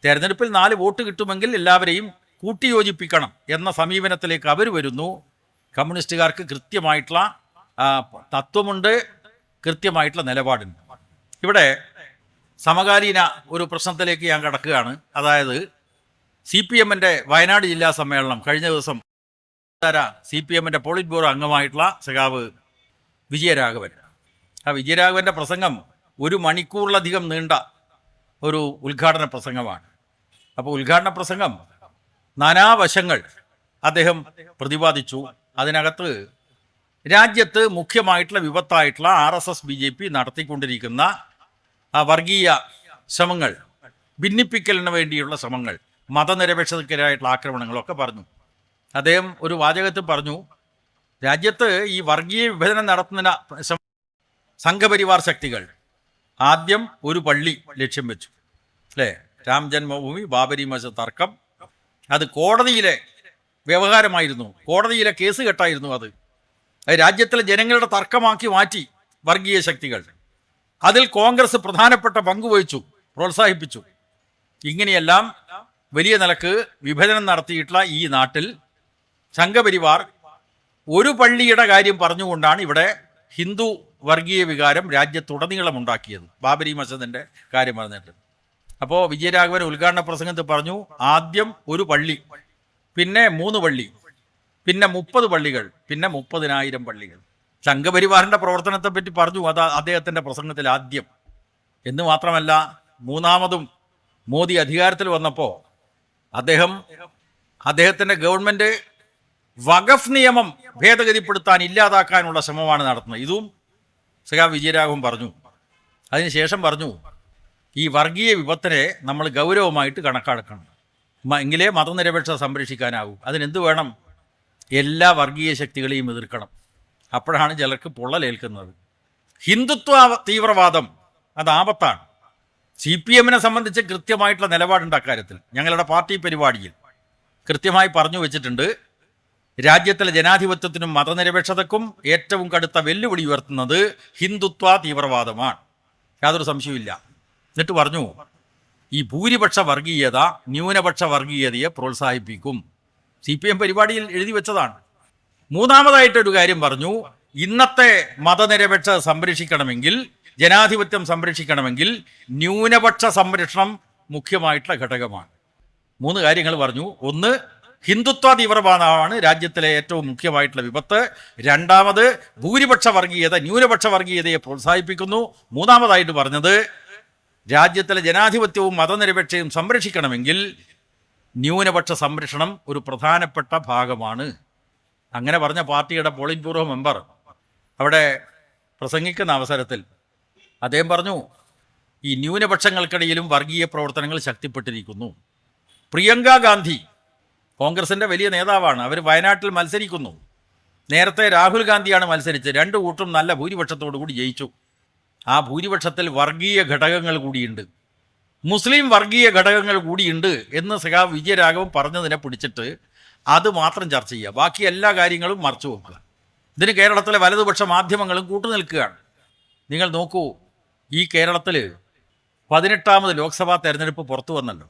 തെരഞ്ഞെടുപ്പിൽ 4 വോട്ട് കിട്ടുമെങ്കിൽ എല്ലാവരെയും കൂട്ടിയോജിപ്പിക്കണം എന്ന സമീപനത്തിലേക്ക് അവർ വരുന്നു. കമ്മ്യൂണിസ്റ്റുകാർക്ക് കൃത്യമായിട്ടുള്ള തത്വമുണ്ട്, കൃത്യമായിട്ടുള്ള നിലപാടുണ്ട്. ഇവിടെ സമകാലീന ഒരു പ്രശ്നത്തിലേക്ക് ഞാൻ കടക്കുകയാണ്. അതായത് CPMൻ്റെ വയനാട് ജില്ലാ സമ്മേളനം കഴിഞ്ഞ ദിവസം CPMൻ്റെ പോളിറ്റ് ബ്യൂറോ അംഗമായിട്ടുള്ള സഖാവ് വിജയരാഘവൻ, ആ വിജയരാഘവൻ്റെ പ്രസംഗം 1 മണിക്കൂറിലധികം നീണ്ട ഒരു ഉദ്ഘാടന പ്രസംഗമാണ്. അപ്പോൾ ഉദ്ഘാടന പ്രസംഗം നാനാവശങ്ങൾ അദ്ദേഹം പ്രതിപാദിച്ചു. അതിനകത്ത് രാജ്യത്ത് മുഖ്യമായിട്ടുള്ള വിപത്തായിട്ടുള്ള RSS BJP നടത്തിക്കൊണ്ടിരിക്കുന്ന വർഗീയ ശ്രമങ്ങൾ, ഭിന്നിപ്പിക്കലിന് വേണ്ടിയുള്ള ശ്രമങ്ങൾ, മതനിരപേക്ഷതയ്ക്കെതിരായിട്ടുള്ള ആക്രമണങ്ങളൊക്കെ പറഞ്ഞു. അദ്ദേഹം ഒരു വാചകത്തിൽ പറഞ്ഞു, രാജ്യത്ത് ഈ വർഗീയ വിഭജനം നടത്തുന്ന സംഘപരിവാർ ശക്തികൾ ആദ്യം ഒരു പള്ളി ലക്ഷ്യം വെച്ചു, അല്ലേ? രാം ജന്മഭൂമി ബാബരി മസ്ജിദ് തർക്കം, അത് കോടതിയിലെ വ്യവഹാരമായിരുന്നു, കോടതിയിലെ കേസ് കെട്ടായിരുന്നു. അത് രാജ്യത്തിലെ ജനങ്ങളുടെ തർക്കമാക്കി മാറ്റി വർഗീയ ശക്തികൾ. അതിൽ കോൺഗ്രസ് പ്രധാനപ്പെട്ട പങ്കുവഹിച്ചു, പ്രോത്സാഹിപ്പിച്ചു. ഇങ്ങനെയെല്ലാം വലിയ നിലക്ക് വിഭജനം നടത്തിയിട്ടുള്ള ഈ നാട്ടിൽ സംഘപരിവാർ ഒരു പള്ളിയുടെ കാര്യം പറഞ്ഞുകൊണ്ടാണ് ഇവിടെ ഹിന്ദു വർഗീയ വികാരം രാജ്യത്തുടനീളം ഉണ്ടാക്കിയത്, ബാബരി മസ്ജിദിൻ്റെ കാര്യം പറഞ്ഞിട്ട്. അപ്പോൾ വിജയരാഘവൻ ഉദ്ഘാടന പ്രസംഗത്തിൽ പറഞ്ഞു, ആദ്യം ഒരു പള്ളി, പിന്നെ 3 പള്ളി, പിന്നെ 30 പള്ളികൾ, പിന്നെ 30,000 പള്ളികൾ. സംഘപരിവാറിൻ്റെ പ്രവർത്തനത്തെ പറ്റി പറഞ്ഞു അത് അദ്ദേഹത്തിൻ്റെ പ്രസംഗത്തിൽ ആദ്യം. എന്ന് മാത്രമല്ല, മൂന്നാമതും മോദി അധികാരത്തിൽ വന്നപ്പോൾ അദ്ദേഹത്തിൻ്റെ ഗവൺമെൻറ് വഖഫ് നിയമം ഭേദഗതിപ്പെടുത്താൻ, ഇല്ലാതാക്കാനുള്ള ശ്രമമാണ് നടത്തുന്നത്. ഇതും സഖാവ് വിജയരാഘവൻ പറഞ്ഞു. അതിനുശേഷം പറഞ്ഞു, ഈ വർഗീയ വിപത്തിനെ നമ്മൾ ഗൗരവമായിട്ട് കണക്കാക്കണം, എങ്കിലേ മതനിരപേക്ഷത സംരക്ഷിക്കാനാവൂ. അതിനെന്ത് വേണം? എല്ലാ വർഗീയ ശക്തികളെയും എതിർക്കണം. അപ്പോഴാണ് ചിലർക്ക് പൊള്ളലേൽക്കുന്നത്. ഹിന്ദുത്വ തീവ്രവാദം അത് ആപത്താണ്. CPMനെ സംബന്ധിച്ച് കൃത്യമായിട്ടുള്ള നിലപാടുണ്ട് അക്കാര്യത്തിൽ. ഞങ്ങളുടെ പാർട്ടി പരിപാടിയിൽ കൃത്യമായി പറഞ്ഞു വെച്ചിട്ടുണ്ട്, രാജ്യത്തിലെ ജനാധിപത്യത്തിനും മതനിരപേക്ഷതക്കും ഏറ്റവും കടുത്ത വെല്ലുവിളി ഉയർത്തുന്നത് ഹിന്ദുത്വ തീവ്രവാദമാണ്, യാതൊരു സംശയവുമില്ല. എന്നിട്ട് പറഞ്ഞു, ഈ ഭൂരിപക്ഷ വർഗീയത ന്യൂനപക്ഷ വർഗീയതയെ പ്രോത്സാഹിപ്പിക്കും. CPM പരിപാടിയിൽ എഴുതി വെച്ചതാണ്. മൂന്നാമതായിട്ടൊരു കാര്യം പറഞ്ഞു, ഇന്നത്തെ മതനിരപേക്ഷത സംരക്ഷിക്കണമെങ്കിൽ, ജനാധിപത്യം സംരക്ഷിക്കണമെങ്കിൽ ന്യൂനപക്ഷ സംരക്ഷണം മുഖ്യമായിട്ടുള്ള ഘടകമാണ്. 3 കാര്യങ്ങൾ പറഞ്ഞു. ഒന്ന്, ഹിന്ദുത്വ തീവ്രവാദമാണ് രാജ്യത്തിലെ ഏറ്റവും മുഖ്യമായിട്ടുള്ള വിപത്ത്. രണ്ടാമത്, ഭൂരിപക്ഷ വർഗീയത ന്യൂനപക്ഷ വർഗീയതയെ പ്രോത്സാഹിപ്പിക്കുന്നു. മൂന്നാമതായിട്ട് പറഞ്ഞത്, രാജ്യത്തിലെ ജനാധിപത്യവും മതനിരപേക്ഷയും സംരക്ഷിക്കണമെങ്കിൽ ന്യൂനപക്ഷ സംരക്ഷണം ഒരു പ്രധാനപ്പെട്ട ഭാഗമാണ്. അങ്ങനെ പറഞ്ഞ പാർട്ടിയുടെ പോളിറ്റ് ബ്യൂറോ മെമ്പർ അവിടെ പ്രസംഗിക്കുന്ന അവസരത്തിൽ അദ്ദേഹം പറഞ്ഞു, ഈ ന്യൂനപക്ഷങ്ങൾക്കിടയിലും വർഗീയ പ്രവർത്തനങ്ങൾ ശക്തിപ്പെട്ടിരിക്കുന്നു. പ്രിയങ്ക ഗാന്ധി കോൺഗ്രസിൻ്റെ വലിയ നേതാവാണ്, അവർ വയനാട്ടിൽ മത്സരിക്കുന്നു. നേരത്തെ രാഹുൽ ഗാന്ധിയാണ് മത്സരിച്ചത്. 2 കൂട്ടും നല്ല ഭൂരിപക്ഷത്തോടു കൂടി ജയിച്ചു. ആ ഭൂരിപക്ഷത്തിൽ വർഗീയ ഘടകങ്ങൾ കൂടിയുണ്ട്, മുസ്ലിം വർഗീയ ഘടകങ്ങൾ കൂടിയുണ്ട് എന്ന് സഖാവ് വിജയരാഘവൻ പറഞ്ഞതിനെ പിടിച്ചിട്ട് അത് മാത്രം ചർച്ച ചെയ്യുക, ബാക്കി എല്ലാ കാര്യങ്ങളും മറച്ചു വെക്കുക. ഇതിന് കേരളത്തിലെ വലതുപക്ഷ മാധ്യമങ്ങളും കൂട്ടുനിൽക്കുകയാണ്. നിങ്ങൾ നോക്കൂ, ഈ കേരളത്തിൽ 18ാമത് ലോക്സഭാ തെരഞ്ഞെടുപ്പ് പുറത്തു വന്നല്ലോ.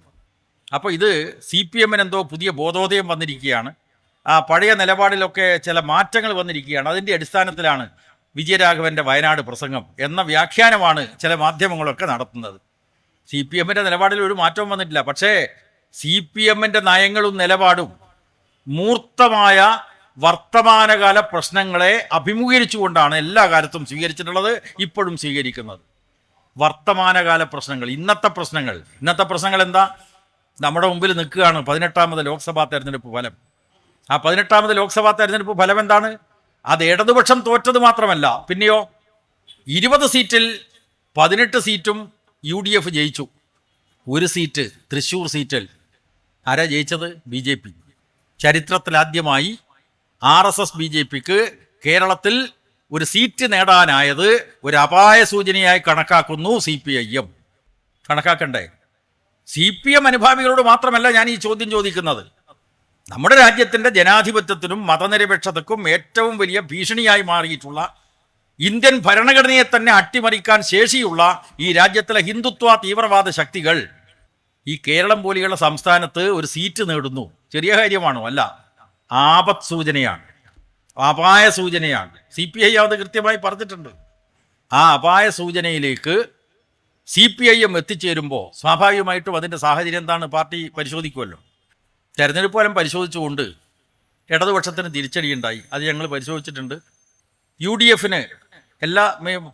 അപ്പോൾ ഇത് CPMന് എന്തോ പുതിയ ബോധോദയം വന്നിരിക്കുകയാണ്, പഴയ നിലപാടിലൊക്കെ ചില മാറ്റങ്ങൾ വന്നിരിക്കുകയാണ്. അതിൻ്റെ അടിസ്ഥാനത്തിലാണ് വിജയരാഘവൻ്റെ വയനാട് പ്രസംഗം എന്ന വ്യാഖ്യാനമാണ് ചില മാധ്യമങ്ങളൊക്കെ നടത്തുന്നത്. CPM-ന്റെ നിലപാടിൽ ഒരു മാറ്റവും വന്നിട്ടില്ല. പക്ഷേ CPM-ന്റെ നയങ്ങളും നിലപാടും മൂർത്തമായ വർത്തമാനകാല പ്രശ്നങ്ങളെ അഭിമുഖീകരിച്ചുകൊണ്ടാണ് എല്ലാ കാലത്തും സ്വീകരിച്ചിട്ടുള്ളത്, ഇപ്പോഴും സ്വീകരിക്കുന്നത്. വർത്തമാനകാല പ്രശ്നങ്ങൾ, ഇന്നത്തെ പ്രശ്നങ്ങൾ എന്താ? നമ്മുടെ മുമ്പിൽ നിൽക്കുകയാണ് 18ാമത് ലോക്സഭാ തെരഞ്ഞെടുപ്പ് ഫലം. ആ 18ാമത് ലോക്സഭാ തെരഞ്ഞെടുപ്പ് ഫലം എന്താണ്? അത് ഇടതുപക്ഷം തോറ്റത് മാത്രമല്ല, പിന്നെയോ 20 സീറ്റിൽ 18 സീറ്റും UDF ജയിച്ചു. ഒരു സീറ്റ്, തൃശ്ശൂർ സീറ്റിൽ ആരാ ജയിച്ചത്? BJP. ചരിത്രത്തിലാദ്യമായി RSS BJPക്ക് കേരളത്തിൽ ഒരു സീറ്റ് നേടാനായത് ഒരു അപായ സൂചനയായി കണക്കാക്കുന്നു CPIM. കണക്കാക്കണ്ടേ? CPM അനുഭാവികളോട് മാത്രമല്ല ഞാൻ ഈ ചോദ്യം ചോദിക്കുന്നത്. നമ്മുടെ രാജ്യത്തിൻ്റെ ജനാധിപത്യത്തിനും മതനിരപേക്ഷതക്കും ഏറ്റവും വലിയ ഭീഷണിയായി മാറിയിട്ടുള്ള, ഇന്ത്യൻ ഭരണഘടനയെ തന്നെ അട്ടിമറിക്കാൻ ശേഷിയുള്ള ഈ രാജ്യത്തിലെ ഹിന്ദുത്വ തീവ്രവാദ ശക്തികൾ ഈ കേരളം പോലെയുള്ള സംസ്ഥാനത്ത് ഒരു സീറ്റ് നേടുന്നു. ചെറിയ കാര്യമാണോ? അല്ല, ആപത്ത് സൂചനയാണ്, അപായ സൂചനയാണ്. CPI അത് കൃത്യമായി പറഞ്ഞിട്ടുണ്ട്. ആ അപായ സൂചനയിലേക്ക് CPIM എത്തിച്ചേരുമ്പോൾ സ്വാഭാവികമായിട്ടും അതിൻ്റെ സാഹചര്യം എന്താണ് പാർട്ടി പരിശോധിക്കുമല്ലോ. തെരഞ്ഞെടുപ്പ് ഫലം പരിശോധിച്ചുകൊണ്ട് ഇടതുപക്ഷത്തിന് തിരിച്ചടിയുണ്ടായി, അത് ഞങ്ങൾ പരിശോധിച്ചിട്ടുണ്ട്. UDFന് എല്ലാ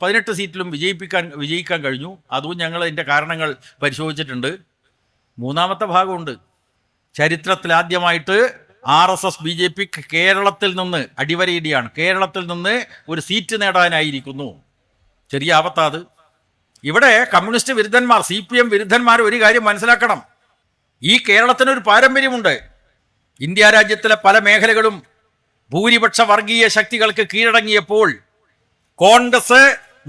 18 സീറ്റിലും വിജയിക്കാൻ കഴിഞ്ഞു, അതും ഞങ്ങൾ അതിൻ്റെ കാരണങ്ങൾ പരിശോധിച്ചിട്ടുണ്ട്. മൂന്നാമത്തെ ഭാഗമുണ്ട്. ചരിത്രത്തിലാദ്യമായിട്ട് RSS BJP കേരളത്തിൽ നിന്ന് അടിവരയിടിയാണ്, കേരളത്തിൽ നിന്ന് ഒരു സീറ്റ് നേടാനായിരിക്കുന്നു. ചെറിയ ആപത്താത്. ഇവിടെ കമ്മ്യൂണിസ്റ്റ് വിരുദ്ധന്മാർ, CPM വിരുദ്ധന്മാർ ഒരു കാര്യം മനസ്സിലാക്കണം. ഈ കേരളത്തിനൊരു പാരമ്പര്യമുണ്ട്. ഇന്ത്യ രാജ്യത്തിലെ പല മേഖലകളും ഭൂരിപക്ഷ വർഗീയ ശക്തികൾക്ക് കീഴടങ്ങിയപ്പോൾ, കോൺഗ്രസ്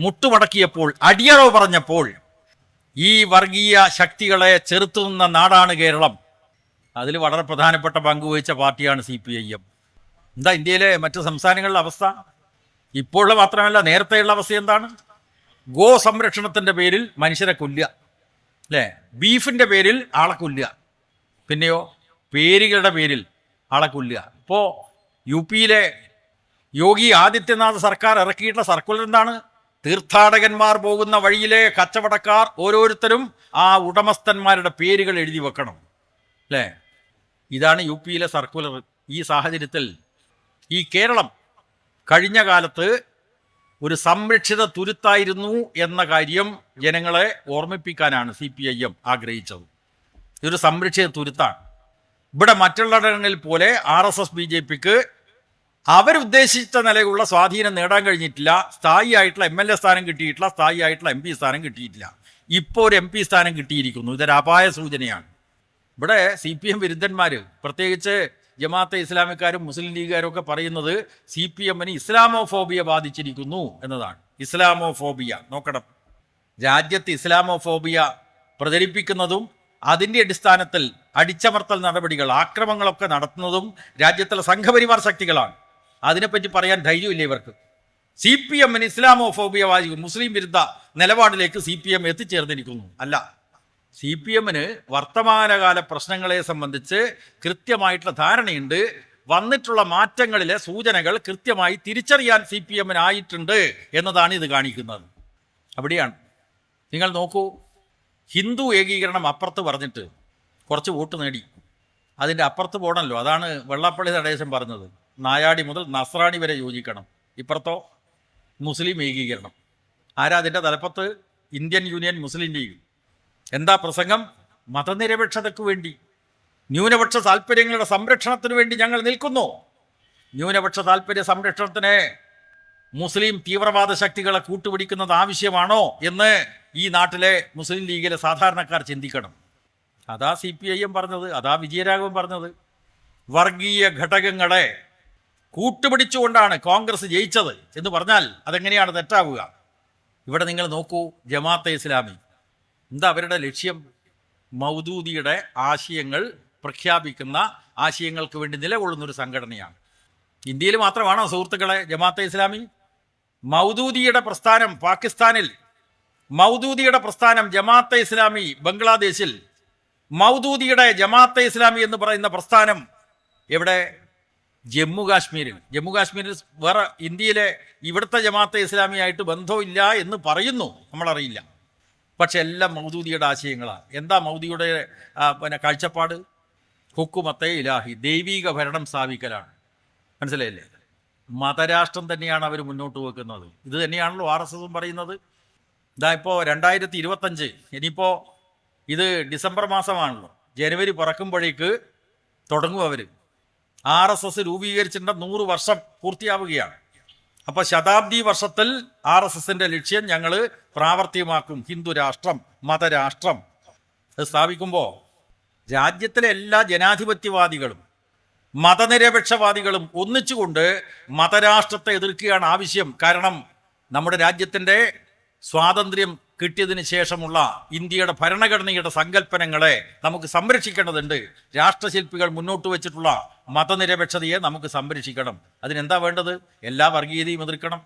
മുട്ടുമടക്കിയപ്പോൾ, അടിയറവ് പറഞ്ഞപ്പോൾ ഈ വർഗീയ ശക്തികളെ ചെറുത്തുനിന്ന നാടാണ് കേരളം. അതിൽ വളരെ പ്രധാനപ്പെട്ട പങ്കുവഹിച്ച പാർട്ടിയാണ് CPIM. എന്താ ഇന്ത്യയിലെ മറ്റു സംസ്ഥാനങ്ങളിലെ അവസ്ഥ? ഇപ്പോഴുള്ള മാത്രമല്ല, നേരത്തെയുള്ള അവസ്ഥ എന്താണ്? ഗോ സംരക്ഷണത്തിൻ്റെ പേരിൽ മനുഷ്യരെ കൊല്ലുക, അല്ലേ? ബീഫിൻ്റെ പേരിൽ ആളെ കൊല്ലുക, പിന്നെയോ പേരുകളുടെ പേരിൽ ആളെ കൊല്ലുക. ഇപ്പോൾ UP യോഗി ആദിത്യനാഥ് സർക്കാർ ഇറക്കിയിട്ടുള്ള സർക്കുലർ എന്താണ്? തീർത്ഥാടകന്മാർ പോകുന്ന വഴിയിലെ കച്ചവടക്കാർ ഓരോരുത്തരും ആ ഉടമസ്ഥന്മാരുടെ പേരുകൾ എഴുതി വെക്കണം, അല്ലേ? ഇതാണ് UP സർക്കുലർ. ഈ സാഹചര്യത്തിൽ ഈ കേരളം കഴിഞ്ഞ കാലത്ത് ഒരു സംരക്ഷിത തുരുത്തായിരുന്നു എന്ന കാര്യം ജനങ്ങളെ ഓർമ്മിപ്പിക്കാനാണ് CPIM ആഗ്രഹിച്ചത്. ഇതൊരു സംരക്ഷിത തുരുത്താണ്. ഇവിടെ മറ്റുള്ളിടങ്ങളിൽ പോലെ RSS BJPക്ക് അവരുദ്ദേശിച്ച നിലയുള്ള സ്വാധീനം നേടാൻ കഴിഞ്ഞിട്ടില്ല. സ്ഥായിയായിട്ടുള്ള MLA സ്ഥാനം കിട്ടിയിട്ടില്ല, സ്ഥായിയായിട്ടുള്ള MP സ്ഥാനം കിട്ടിയിട്ടില്ല. ഇപ്പോൾ ഒരു MP സ്ഥാനം കിട്ടിയിരിക്കുന്നു. ഇതൊരു അപായ സൂചനയാണ്. ഇവിടെ CPM വിരുദ്ധന്മാർ, പ്രത്യേകിച്ച് ജമാഅത്തെ ഇസ്ലാമിക്കാരും മുസ്ലിം ലീഗുകാരും ഒക്കെ പറയുന്നത് CPM-ന് ഇസ്ലാമോഫോബിയ ബാധിച്ചിരിക്കുന്നു എന്നതാണ്. ഇസ്ലാമോഫോബിയ നോക്കണം. രാജ്യത്ത് ഇസ്ലാമോഫോബിയ പ്രചരിപ്പിക്കുന്നതും അതിൻ്റെ അടിസ്ഥാനത്തിൽ അടിച്ചമർത്തൽ നടപടികൾ, ആക്രമങ്ങളൊക്കെ നടത്തുന്നതും രാജ്യത്തുള്ള സംഘപരിവാർ ശക്തികളാണ്. അതിനെപ്പറ്റി പറയാൻ ധൈര്യമില്ല ഇവർക്ക്. CPM-ന് ഇസ്ലാമോഫോബിയ ബാധിക്കും, മുസ്ലിം വിരുദ്ധ നിലപാടിലേക്ക് CPM എത്തിച്ചേർന്നിരിക്കുന്നു. അല്ല, CPM-ന് വർത്തമാനകാല പ്രശ്നങ്ങളെ സംബന്ധിച്ച് കൃത്യമായിട്ടുള്ള ധാരണയുണ്ട്. വന്നിട്ടുള്ള മാറ്റങ്ങളിലെ സൂചനകൾ കൃത്യമായി തിരിച്ചറിയാൻ CPM-ന് ആയിട്ടുണ്ട് എന്നതാണ് ഇത് കാണിക്കുന്നത്. അവിടെയാണ് നിങ്ങൾ നോക്കൂ, ഹിന്ദു ഏകീകരണം അപ്പുറത്ത് പറഞ്ഞിട്ട് കുറച്ച് വോട്ട് നേടി, അതിൻ്റെ അപ്പുറത്ത് പോകണമല്ലോ. അതാണ് വെള്ളാപ്പള്ളി നടേശൻ പറഞ്ഞത്, നായാടി മുതൽ നസ്രാണി വരെ യോജിക്കണം. ഇപ്പുറത്തോ മുസ്ലിം ഏകീകരണം. ആരാ അതിൻ്റെ തലപ്പത്ത്? ഇന്ത്യൻ യൂണിയൻ മുസ്ലിം ലീഗ്. എന്താ പ്രസംഗം? മതനിരപേക്ഷതയ്ക്ക് വേണ്ടി, ന്യൂനപക്ഷ താല്പര്യങ്ങളുടെ സംരക്ഷണത്തിന് വേണ്ടി ഞങ്ങൾ നിൽക്കുന്നു. ന്യൂനപക്ഷ താല്പര്യ സംരക്ഷണത്തിന് മുസ്ലിം തീവ്രവാദ ശക്തികളെ കൂട്ടുപിടിക്കുന്നത് ആവശ്യമാണോ എന്ന് ഈ നാട്ടിലെ മുസ്ലിം ലീഗിലെ സാധാരണക്കാർ ചിന്തിക്കണം. അതാ CPIM പറഞ്ഞത്, അതാ വിജയരാഘവൻ പറഞ്ഞത്. വർഗീയ ഘടകങ്ങളെ കൂട്ടുപിടിച്ചുകൊണ്ടാണ് കോൺഗ്രസ് ജയിച്ചത് എന്ന് പറഞ്ഞാൽ അതെങ്ങനെയാണ് തെറ്റാവുക? ഇവിടെ നിങ്ങൾ നോക്കൂ, ജമാഅത്തെ ഇസ്ലാമി എന്താ അവരുടെ ലക്ഷ്യം? മൗദൂദിയുടെ ആശയങ്ങൾ പ്രഖ്യാപിക്കുന്ന, ആശയങ്ങൾക്ക് വേണ്ടി നിലകൊള്ളുന്നൊരു സംഘടനയാണ്. ഇന്ത്യയിൽ മാത്രമാണോ സുഹൃത്തുക്കളെ ജമാഅത്തെ ഇസ്ലാമി? മൗദൂദിയുടെ പ്രസ്ഥാനം പാകിസ്ഥാനിൽ, മൗദൂദിയുടെ പ്രസ്ഥാനം ജമാഅത്തെ ഇസ്ലാമി ബംഗ്ലാദേശിൽ, മൗദൂദിയുടെ ജമാഅത്തെ ഇസ്ലാമി എന്ന് പറയുന്ന പ്രസ്ഥാനം എവിടെ? ജമ്മു കാശ്മീരിൽ. ജമ്മു കാശ്മീരിൽ വേറെ ഇന്ത്യയിലെ ഇവിടുത്തെ ജമാഅത്തെ ഇസ്ലാമിയായിട്ട് ബന്ധമില്ല എന്ന് പറയുന്നു, നമ്മളറിയില്ല. പക്ഷെ എല്ലാം മൗദൂദിയുടെ ആശയങ്ങളാണ്. എന്താ മൗദൂദിയുടെ കാഴ്ചപ്പാട്? ഹുക്കുമത്തെ ഇലാഹി, ദൈവീക ഭരണം സ്ഥാപിക്കലാണ്. മനസ്സിലായില്ലേ? മതരാഷ്ട്രം തന്നെയാണ് അവർ മുന്നോട്ട് വെക്കുന്നത്. ഇത് തന്നെയാണല്ലോ RSS പറയുന്നത്. ഇതാ ഇപ്പോൾ 2025, ഇനിയിപ്പോൾ ഇത് ഡിസംബർ മാസമാണല്ലോ, ജനുവരി പറക്കുമ്പോഴേക്ക് തുടങ്ങും അവർ. RSS രൂപീകരിച്ചിട്ട് 100 വർഷം പൂർത്തിയാവുകയാണ്. അപ്പോൾ ശതാബ്ദി വർഷത്തിൽ RSSന്റെ ലക്ഷ്യം ഞങ്ങൾ പ്രാവർത്തികമാക്കും. ഹിന്ദു രാഷ്ട്രം, മതരാഷ്ട്രം അത് സ്ഥാപിക്കുമ്പോൾ രാജ്യത്തിലെ എല്ലാ ജനാധിപത്യവാദികളും മതനിരപേക്ഷവാദികളും ഒന്നിച്ചുകൊണ്ട് മതരാഷ്ട്രത്തെ എതിർക്കുകയാണ് ആവശ്യം. കാരണം നമ്മുടെ രാജ്യത്തിൻ്റെ സ്വാതന്ത്ര്യം കിട്ടിയതിന് ശേഷമുള്ള ഇന്ത്യയുടെ ഭരണഘടനയുടെ സങ്കല്പനങ്ങളെ നമുക്ക് സംരക്ഷിക്കേണ്ടതുണ്ട്. രാഷ്ട്രശില്പികൾ മുന്നോട്ട് വെച്ചിട്ടുള്ള മതനിരപേക്ഷതയെ നമുക്ക് സംരക്ഷിക്കണം. അതിനെന്താ വേണ്ടത്? എല്ലാ വർഗീയതയും എതിർക്കണം.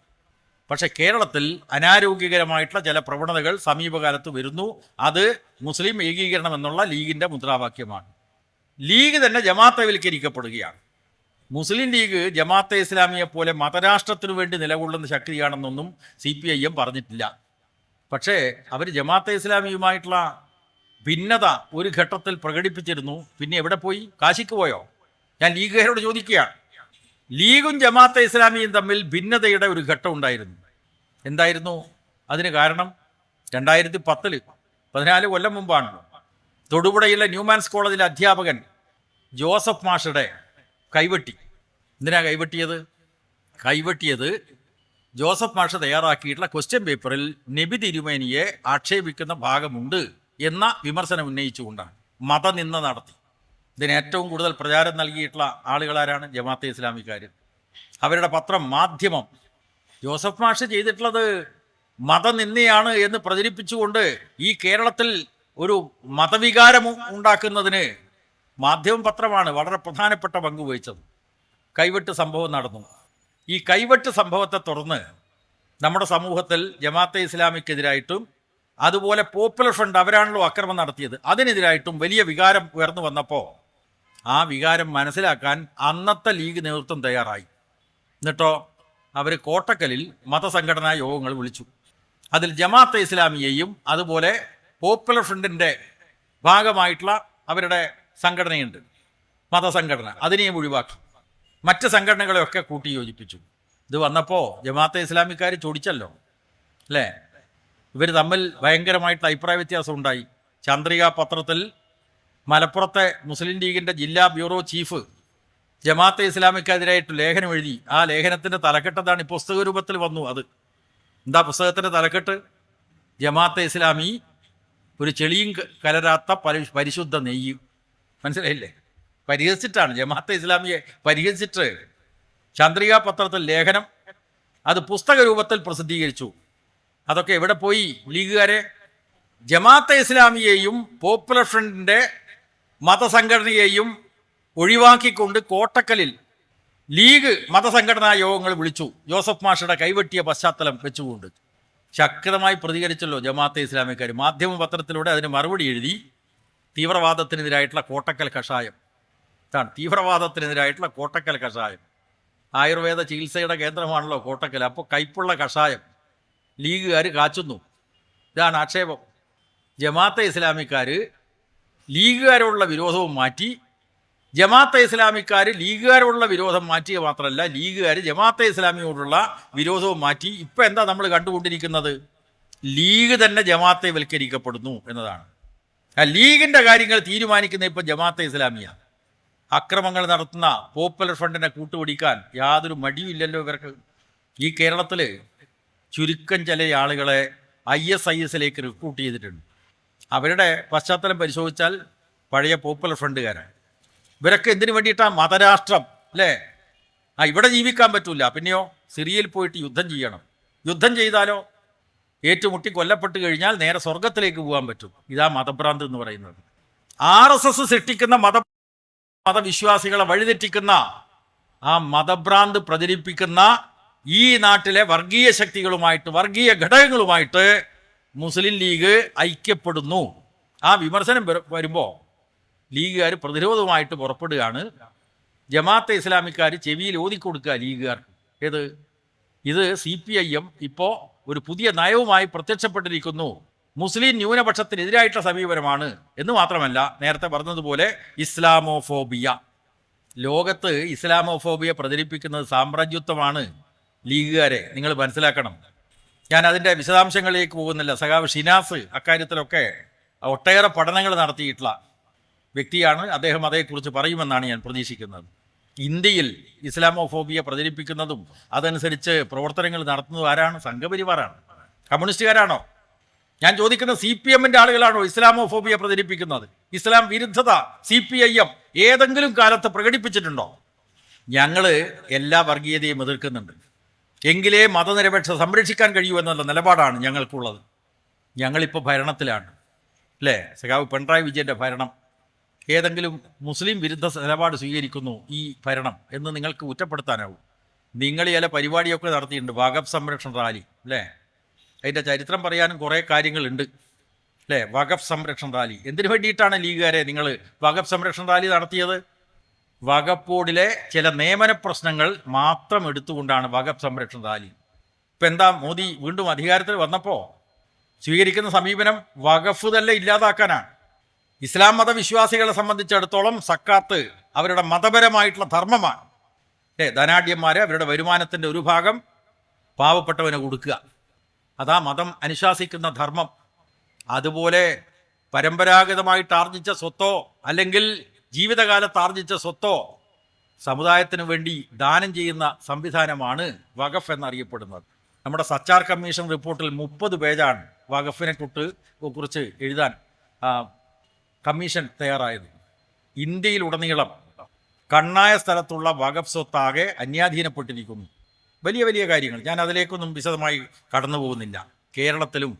പക്ഷെ കേരളത്തിൽ അനാരോഗ്യകരമായിട്ടുള്ള ചില പ്രവണതകൾ സമീപകാലത്ത് വരുന്നു. അത് മുസ്ലിം ഏകീകരണം എന്നുള്ള ലീഗിൻ്റെ മുദ്രാവാക്യമാണ്. ലീഗ് തന്നെ ജമാഅത്തവൽക്കരിക്കപ്പെടുകയാണ്. മുസ്ലിം ലീഗ് ജമാഅത്തെ ഇസ്ലാമിയെ പോലെ മതരാഷ്ട്രത്തിനു വേണ്ടി നിലകൊള്ളുന്ന ശക്തിയാണെന്നൊന്നും CPIM പറഞ്ഞിട്ടില്ല. പക്ഷേ അവർ ജമാഅത്തെ ഇസ്ലാമിയുമായിട്ടുള്ള ഭിന്നത ഒരു ഘട്ടത്തിൽ പ്രകടിപ്പിച്ചിരുന്നു. പിന്നെ എവിടെ പോയി? കാശിക്ക് പോയോ? ഞാൻ ലീഗുകാരോട് ചോദിക്കുകയാണ്. ലീഗും ജമാഅത്തെ ഇസ്ലാമിയും തമ്മിൽ ഭിന്നതയുടെ ഒരു ഘട്ടം ഉണ്ടായിരുന്നു. എന്തായിരുന്നു അതിന് കാരണം? 2010, 14 കൊല്ലം മുമ്പാണല്ലോ, തൊടുപുഴയിലെ ന്യൂമാൻസ് കോളേജിലെ അധ്യാപകൻ ജോസഫ് മാഷയുടെ കൈവെട്ടി. എന്തിനാ കൈവെട്ടിയത്? ജോസഫ് മാഷ തയ്യാറാക്കിയിട്ടുള്ള ക്വസ്റ്റ്യൻ പേപ്പറിൽ നബി തിരുമേനിയെ ആക്ഷേപിക്കുന്ന ഭാഗമുണ്ട് എന്ന വിമർശനം ഉന്നയിച്ചുകൊണ്ടാണ് മതനിന്ദ നടത്തി. ഇതിന് ഏറ്റവും കൂടുതൽ പ്രചാരം നൽകിയിട്ടുള്ള ആളുകളാരാണ്? ജമാഅത്തെ ഇസ്ലാമിക്കാർ. അവരുടെ പത്രം മാധ്യമം ജോസഫ് മാഷ് ചെയ്തിട്ടുള്ളത് മതനിന്ദയാണ് എന്ന് പ്രചരിപ്പിച്ചുകൊണ്ട് ഈ കേരളത്തിൽ ഒരു മതവികാരം ഉണ്ടാക്കുന്നതിന് മാധ്യമം പത്രമാണ് വളരെ പ്രധാനപ്പെട്ട പങ്ക് വഹിച്ചത്. കൈവെട്ട് സംഭവം നടന്നു. ഈ കൈവെട്ട് സംഭവത്തെ തുടർന്ന് നമ്മുടെ സമൂഹത്തിൽ ജമാഅത്തെ ഇസ്ലാമിക്കെതിരായിട്ടും അതുപോലെ പോപ്പുലർ ഫ്രണ്ട്, അവരാണല്ലോ അക്രമം നടത്തിയത്, അതിനെതിരായിട്ടും വലിയ വികാരം ഉയർന്നു വന്നപ്പോൾ ആ വികാരം മനസ്സിലാക്കാൻ അന്നത്തെ ലീഗ് നേതൃത്വം തയ്യാറായി. എന്നിട്ടോ അവർ കോട്ടക്കലിൽ മതസംഘടനാ യോഗങ്ങൾ വിളിച്ചു. അതിൽ ജമാഅത്തെ ഇസ്ലാമിയെയും അതുപോലെ പോപ്പുലർ ഫ്രണ്ടിൻ്റെ ഭാഗമായിട്ടുള്ള അവരുടെ സംഘടനയുണ്ട്, മതസംഘടന, അതിനെയും ഒഴിവാക്കി. മറ്റ് സംഘടനകളെയൊക്കെ കൂട്ടി യോജിപ്പിച്ചു. ഇത് വന്നപ്പോൾ ജമാഅത്തെ ഇസ്ലാമിക്കാർ ചൊടിച്ചല്ലോ അല്ലേ? ഇവർ തമ്മിൽ ഭയങ്കരമായിട്ട് അഭിപ്രായ വ്യത്യാസം ഉണ്ടായി. ചന്ദ്രിക പത്രത്തിൽ മലപ്പുറത്തെ മുസ്ലിം ലീഗിൻ്റെ ജില്ലാ ബ്യൂറോ ചീഫ് ജമാഅത്തെ ഇസ്ലാമിക്കെതിരായിട്ട് ലേഖനം എഴുതി. ആ ലേഖനത്തിൻ്റെ തലക്കെട്ടതാണ് ഈ പുസ്തക രൂപത്തിൽ വന്നു. അത് എന്താ പുസ്തകത്തിൻ്റെ തലക്കെട്ട്? ജമാഅത്തെ ഇസ്ലാമി ഒരു ചെളിയും കലരാത്ത പരിശുദ്ധ നെയ്യ്. മനസ്സിലായില്ലേ? പരിഹസിച്ചിട്ടാണ്, ജമാഅത്തെ ഇസ്ലാമിയെ പരിഹസിച്ചിട്ട് ചന്ദ്രിക പത്രത്തിൽ ലേഖനം, അത് പുസ്തക രൂപത്തിൽ പ്രസിദ്ധീകരിച്ചു. അതൊക്കെ എവിടെ പോയി? ലീഗുകാരെ ജമാഅത്തെ ഇസ്ലാമിയെയും പോപ്പുലർ ഫ്രണ്ടിൻ്റെ മതസംഘടനയെയും ഒഴിവാക്കിക്കൊണ്ട് കോട്ടക്കലിൽ ലീഗ് മതസംഘടനാ യോഗങ്ങൾ വിളിച്ചു. ജോസഫ് മാഷയുടെ കൈവെട്ടിയ പശ്ചാത്തലം വെച്ചുകൊണ്ട് ശക്തമായി പ്രതികരിച്ചല്ലോ ജമാഅത്തെ ഇസ്ലാമിക്കാർ. മാധ്യമ പത്രത്തിലൂടെ അതിന് മറുപടി എഴുതി. തീവ്രവാദത്തിനെതിരായിട്ടുള്ള കോട്ടക്കൽ കഷായം ഇതാണ്. തീവ്രവാദത്തിനെതിരായിട്ടുള്ള കോട്ടക്കൽ കഷായം ആയുർവേദ ചികിത്സയുടെ കേന്ദ്രമാണല്ലോ കോട്ടക്കൽ. അപ്പോൾ കൈപ്പുള്ള കഷായം ലീഗുകാർ കാച്ചുന്നു. ഇതാണ് ആക്ഷേപം. ജമാഅത്തെ ഇസ്ലാമിക്കാർ ലീഗുകാരോടുള്ള വിരോധവും മാറ്റി, ജമാഅത്തെ ഇസ്ലാമിക്കാർ ലീഗുകാരോടുള്ള വിരോധം മാറ്റിയ മാത്രമല്ല, ലീഗുകാർ ജമാഅത്തെ ഇസ്ലാമിയോടുള്ള വിരോധവും മാറ്റി. ഇപ്പം എന്താ നമ്മൾ കണ്ടുകൊണ്ടിരിക്കുന്നത്? ലീഗ് തന്നെ ജമാഅത്തെ വൽക്കരിക്കപ്പെടുന്നു എന്നതാണ്. ആ ലീഗിൻ്റെ കാര്യങ്ങൾ തീരുമാനിക്കുന്ന ഇപ്പം ജമാഅത്തെ ഇസ്ലാമിയാണ്. അക്രമങ്ങൾ നടത്തുന്ന പോപ്പുലർ ഫ്രണ്ടിനെ കൂട്ടുപിടിക്കാൻ യാതൊരു മടിയുമില്ലല്ലോ ഇവർക്ക്. ഈ കേരളത്തിൽ ചുരുക്കം ചില ആളുകളെ ISIS റിക്രൂട്ട് ചെയ്തിട്ടുണ്ട്. അവരുടെ പശ്ചാത്തലം പരിശോധിച്ചാൽ പഴയ പോപ്പുലർ ഫ്രണ്ടുകാരാണ്. ഇവരൊക്കെ എന്തിനു വേണ്ടിയിട്ടാണ്? മതരാഷ്ട്രം അല്ലേ? ഇവിടെ ജീവിക്കാൻ പറ്റില്ല, പിന്നെയോ സിറിയയിൽ പോയിട്ട് യുദ്ധം ചെയ്യണം. യുദ്ധം ചെയ്താലോ ഏറ്റുമുട്ടി കൊല്ലപ്പെട്ട് കഴിഞ്ഞാൽ നേരെ സ്വർഗത്തിലേക്ക് പോകാൻ പറ്റും. ഇതാ മതഭ്രാന്ത് എന്ന് പറയുന്നത്. RSS സൃഷ്ടിക്കുന്ന മതവിശ്വാസികളെ വഴിതെറ്റിക്കുന്ന ആ മതഭ്രാന്ത് പ്രചരിപ്പിക്കുന്ന ഈ നാട്ടിലെ വർഗീയ ശക്തികളുമായിട്ട്, വർഗീയ ഘടകങ്ങളുമായിട്ട് മുസ്ലിം ലീഗ് ഐക്യപ്പെടുന്നു. ആ വിമർശനം വരുമ്പോൾ ലീഗുകാർ പ്രതിരോധവുമായിട്ട് പുറപ്പെടുകയാണ്. ജമാഅത്തെ ഇസ്ലാമിക്കാർ ചെവിയിൽ ഓതിക്കൊടുക്കുക ലീഗുകാർക്ക്. ഇത് CPIM ഇപ്പോൾ ഒരു പുതിയ നയവുമായി പ്രത്യക്ഷപ്പെട്ടിരിക്കുന്നു. മുസ്ലിം ന്യൂനപക്ഷത്തിനെതിരായിട്ടുള്ള സമീപനമാണ് എന്ന് മാത്രമല്ല, നേരത്തെ പറഞ്ഞതുപോലെ ഇസ്ലാമോഫോബിയ. ലോകത്ത് ഇസ്ലാമോഫോബിയ പ്രചരിപ്പിക്കുന്നത് സാമ്രാജ്യത്വമാണ് ലീഗുകാരെ, നിങ്ങൾ മനസ്സിലാക്കണം. ഞാൻ അതിൻ്റെ വിശദാംശങ്ങളിലേക്ക് പോകുന്നില്ല. സഖാവ് ഷിനാസ് അക്കാര്യത്തിലൊക്കെ ഒട്ടേറെ പഠനങ്ങൾ നടത്തിയിട്ടുള്ള വ്യക്തിയാണ്. അദ്ദേഹം അതേക്കുറിച്ച് പറയുമെന്നാണ് ഞാൻ പ്രതീക്ഷിക്കുന്നത്. ഇന്ത്യയിൽ ഇസ്ലാമോഫോബിയ പ്രചരിപ്പിക്കുന്നതും അതനുസരിച്ച് പ്രവർത്തനങ്ങൾ നടത്തുന്നതും ആരാണ്? സംഘപരിവാറാണ്. കമ്മ്യൂണിസ്റ്റുകാരാണോ? ഞാൻ ചോദിക്കുന്നത്, CPM-ൻ്റെ ആളുകളാണോ ഇസ്ലാമോഫോബിയ പ്രചരിപ്പിക്കുന്നത്? ഇസ്ലാം വിരുദ്ധത CPIM ഏതെങ്കിലും കാലത്ത് പ്രകടിപ്പിച്ചിട്ടുണ്ടോ? ഞങ്ങൾ എല്ലാ വർഗീയതയും എതിർക്കുന്നുണ്ട്, എങ്കിലേ മതനിരപേക്ഷത സംരക്ഷിക്കാൻ കഴിയൂ എന്നുള്ള നിലപാടാണ് ഞങ്ങൾക്കുള്ളത്. ഞങ്ങളിപ്പോൾ ഭരണത്തിലാണ്, അല്ലേ? സഖാവ് പിണറായി വിജയൻ്റെ ഭരണം. ഏതെങ്കിലും മുസ്ലിം വിരുദ്ധ നിലപാട് സ്വീകരിക്കുന്നു ഈ ഭരണം എന്ന് നിങ്ങൾക്ക് കുറ്റപ്പെടുത്താനാവും. നിങ്ങൾ ചില പരിപാടിയൊക്കെ നടത്തിയിട്ടുണ്ട്, വഖഫ് സംരക്ഷണ റാലി, അല്ലേ? അതിൻ്റെ ചരിത്രം പറയാനും കുറേ കാര്യങ്ങളുണ്ട്, അല്ലേ? വഖഫ് സംരക്ഷണ റാലി എന്തിനു വേണ്ടിയിട്ടാണ് ലീഗുകാരെ നിങ്ങൾ വഖഫ് സംരക്ഷണ റാലി നടത്തിയത്? വഖഫ് ബോർഡിലെ ചില നിയമന പ്രശ്നങ്ങൾ മാത്രം എടുത്തുകൊണ്ടാണ് വഖഫ് സംരക്ഷണ റാലി. ഇപ്പം എന്താ, മോദി വീണ്ടും അധികാരത്തിൽ വന്നപ്പോൾ സ്വീകരിക്കുന്ന സമീപനം വഖഫ് തന്നെ ഇല്ലാതാക്കാനാണ്. ഇസ്ലാം മതവിശ്വാസികളെ സംബന്ധിച്ചിടത്തോളം സക്കാത്ത് അവരുടെ മതപരമായിട്ടുള്ള ധർമ്മമാണ്. ധനാഢ്യന്മാർ അവരുടെ വരുമാനത്തിൻ്റെ ഒരു ഭാഗം പാവപ്പെട്ടവന് കൊടുക്കുക, അതാ മതം അനുശാസിക്കുന്ന ധർമ്മം. അതുപോലെ പരമ്പരാഗതമായിട്ട് ആർജിച്ച സ്വത്തോ അല്ലെങ്കിൽ ജീവിതകാലത്ത് ആർജിച്ച സ്വത്തോ സമുദായത്തിന് വേണ്ടി ദാനം ചെയ്യുന്ന സംവിധാനമാണ് വഖഫ് എന്നറിയപ്പെടുന്നത്. നമ്മുടെ സച്ചാർ കമ്മീഷൻ റിപ്പോർട്ടിൽ 30 പേജാണ് വഖഫിനെ കുറിച്ച് എഴുതാൻ കമ്മീഷൻ തയ്യാറായത്. ഇന്ത്യയിലുടനീളം കണ്ണായ സ്ഥലത്തുള്ള വഖഫ് സ്വത്താകെ അന്യാധീനപ്പെട്ടിരിക്കുന്നു. വലിയ വലിയ കാര്യങ്ങൾ, ഞാൻ അതിലേക്കൊന്നും വിശദമായി കടന്നു പോകുന്നില്ല. കേരളത്തിലും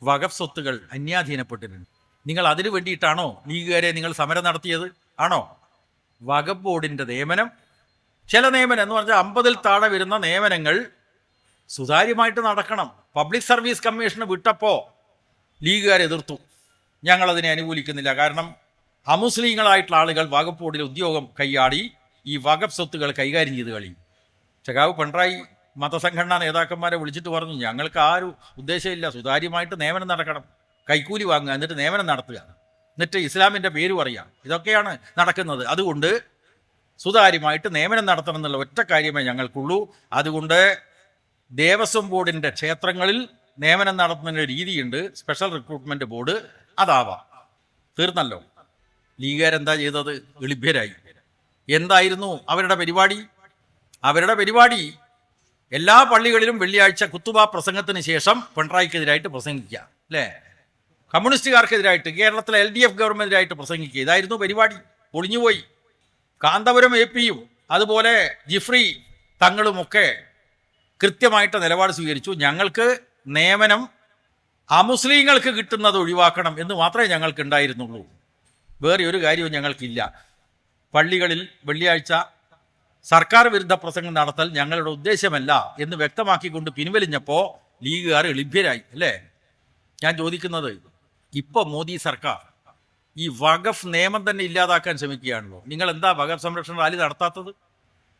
വഖഫ് സ്വത്തുകൾ അന്യാധീനപ്പെട്ടിട്ടുണ്ട്. നിങ്ങൾ അതിനു വേണ്ടിയിട്ടാണോ ലീഗുകാരെ നിങ്ങൾ സമരം നടത്തിയത്? ആണോ? വഖഫ് ബോർഡിൻ്റെ നിയമനം, ചില നിയമനം എന്ന് പറഞ്ഞാൽ 50-ൽ താഴെ വരുന്ന നിയമനങ്ങൾ സുതാര്യമായിട്ട് നടക്കണം. പബ്ലിക് സർവീസ് കമ്മീഷന് വിട്ടപ്പോൾ ലീഗുകാർ എതിർത്തു. ഞങ്ങളതിനെ അനുകൂലിക്കുന്നില്ല, കാരണം അമുസ്ലിങ്ങളായിട്ടുള്ള ആളുകൾ വഖഫ് ബോർഡിൽ ഉദ്യോഗം കൈയാടി ഈ വഖഫ് സ്വത്തുകൾ കൈകാര്യം ചെയ്ത് കഴിയും. സഖാവ് പിണറായി മതസംഘടനാ നേതാക്കന്മാരെ വിളിച്ചിട്ട് പറഞ്ഞു, ഞങ്ങൾക്ക് ആ ഒരു ഉദ്ദേശമില്ല, സുതാര്യമായിട്ട് നിയമനം നടക്കണം, കൈക്കൂലി വാങ്ങുക, എന്നിട്ട് നിയമനം നടത്തുക, എന്നിട്ട് ഇസ്ലാമിൻ്റെ പേര് പറയുക, ഇതൊക്കെയാണ് നടക്കുന്നത്. അതുകൊണ്ട് സുതാര്യമായിട്ട് നിയമനം നടത്തണം എന്നുള്ള ഒറ്റ കാര്യമേ ഞങ്ങൾക്കുള്ളൂ. അതുകൊണ്ട് ദേവസ്വം ബോർഡിൻ്റെ ക്ഷേത്രങ്ങളിൽ നിയമനം നടത്തുന്നതിൻ്റെ രീതിയുണ്ട്, സ്പെഷ്യൽ റിക്രൂട്ട്മെൻറ്റ് ബോർഡ്, അതാവാം. തീർന്നല്ലോ. ലീഗുകാരെന്താ ചെയ്തത്? എളിഭ്യരായി. എന്തായിരുന്നു അവരുടെ പരിപാടി? അവരുടെ പരിപാടി എല്ലാ പള്ളികളിലും വെള്ളിയാഴ്ച കുത്തുബ പ്രസംഗത്തിന് ശേഷം പിണറായിക്കെതിരായിട്ട് പ്രസംഗിക്കുക, അല്ലേ? കമ്മ്യൂണിസ്റ്റുകാർക്കെതിരായിട്ട്, കേരളത്തിലെ LDF ഗവൺമെൻറ്റിനായിട്ട് പ്രസംഗിക്കുക, ഇതായിരുന്നു പരിപാടി. പൊളിഞ്ഞുപോയി. കാന്തപുരം AP-യും അതുപോലെ ജിഫ്രി തങ്ങളുമൊക്കെ കൃത്യമായിട്ട് നിലപാട് സ്വീകരിച്ചു. ഞങ്ങൾക്ക് നിയമനം അമുസ്ലിങ്ങൾക്ക് കിട്ടുന്നത് ഒഴിവാക്കണം എന്ന് മാത്രമേ ഞങ്ങൾക്ക് ഉണ്ടായിരുന്നുള്ളൂ. വേറെ ഒരു കാര്യവും ഞങ്ങൾക്കില്ല. പള്ളികളിൽ വെള്ളിയാഴ്ച സർക്കാർ വിരുദ്ധ പ്രസംഗം നടത്തൽ ഞങ്ങളുടെ ഉദ്ദേശമല്ല എന്ന് വ്യക്തമാക്കിക്കൊണ്ട് പിൻവലിഞ്ഞപ്പോൾ ലീഗുകാർ എളിഭ്യരായി, അല്ലേ? ഞാൻ ചോദിക്കുന്നത്, ഇപ്പോൾ മോദി സർക്കാർ ഈ വഖഫ് നിയമം തന്നെ ഇല്ലാതാക്കാൻ ശ്രമിക്കുകയാണല്ലോ. നിങ്ങൾ എന്താ വഖഫ് സംരക്ഷണ റാലി നടത്താത്തത്?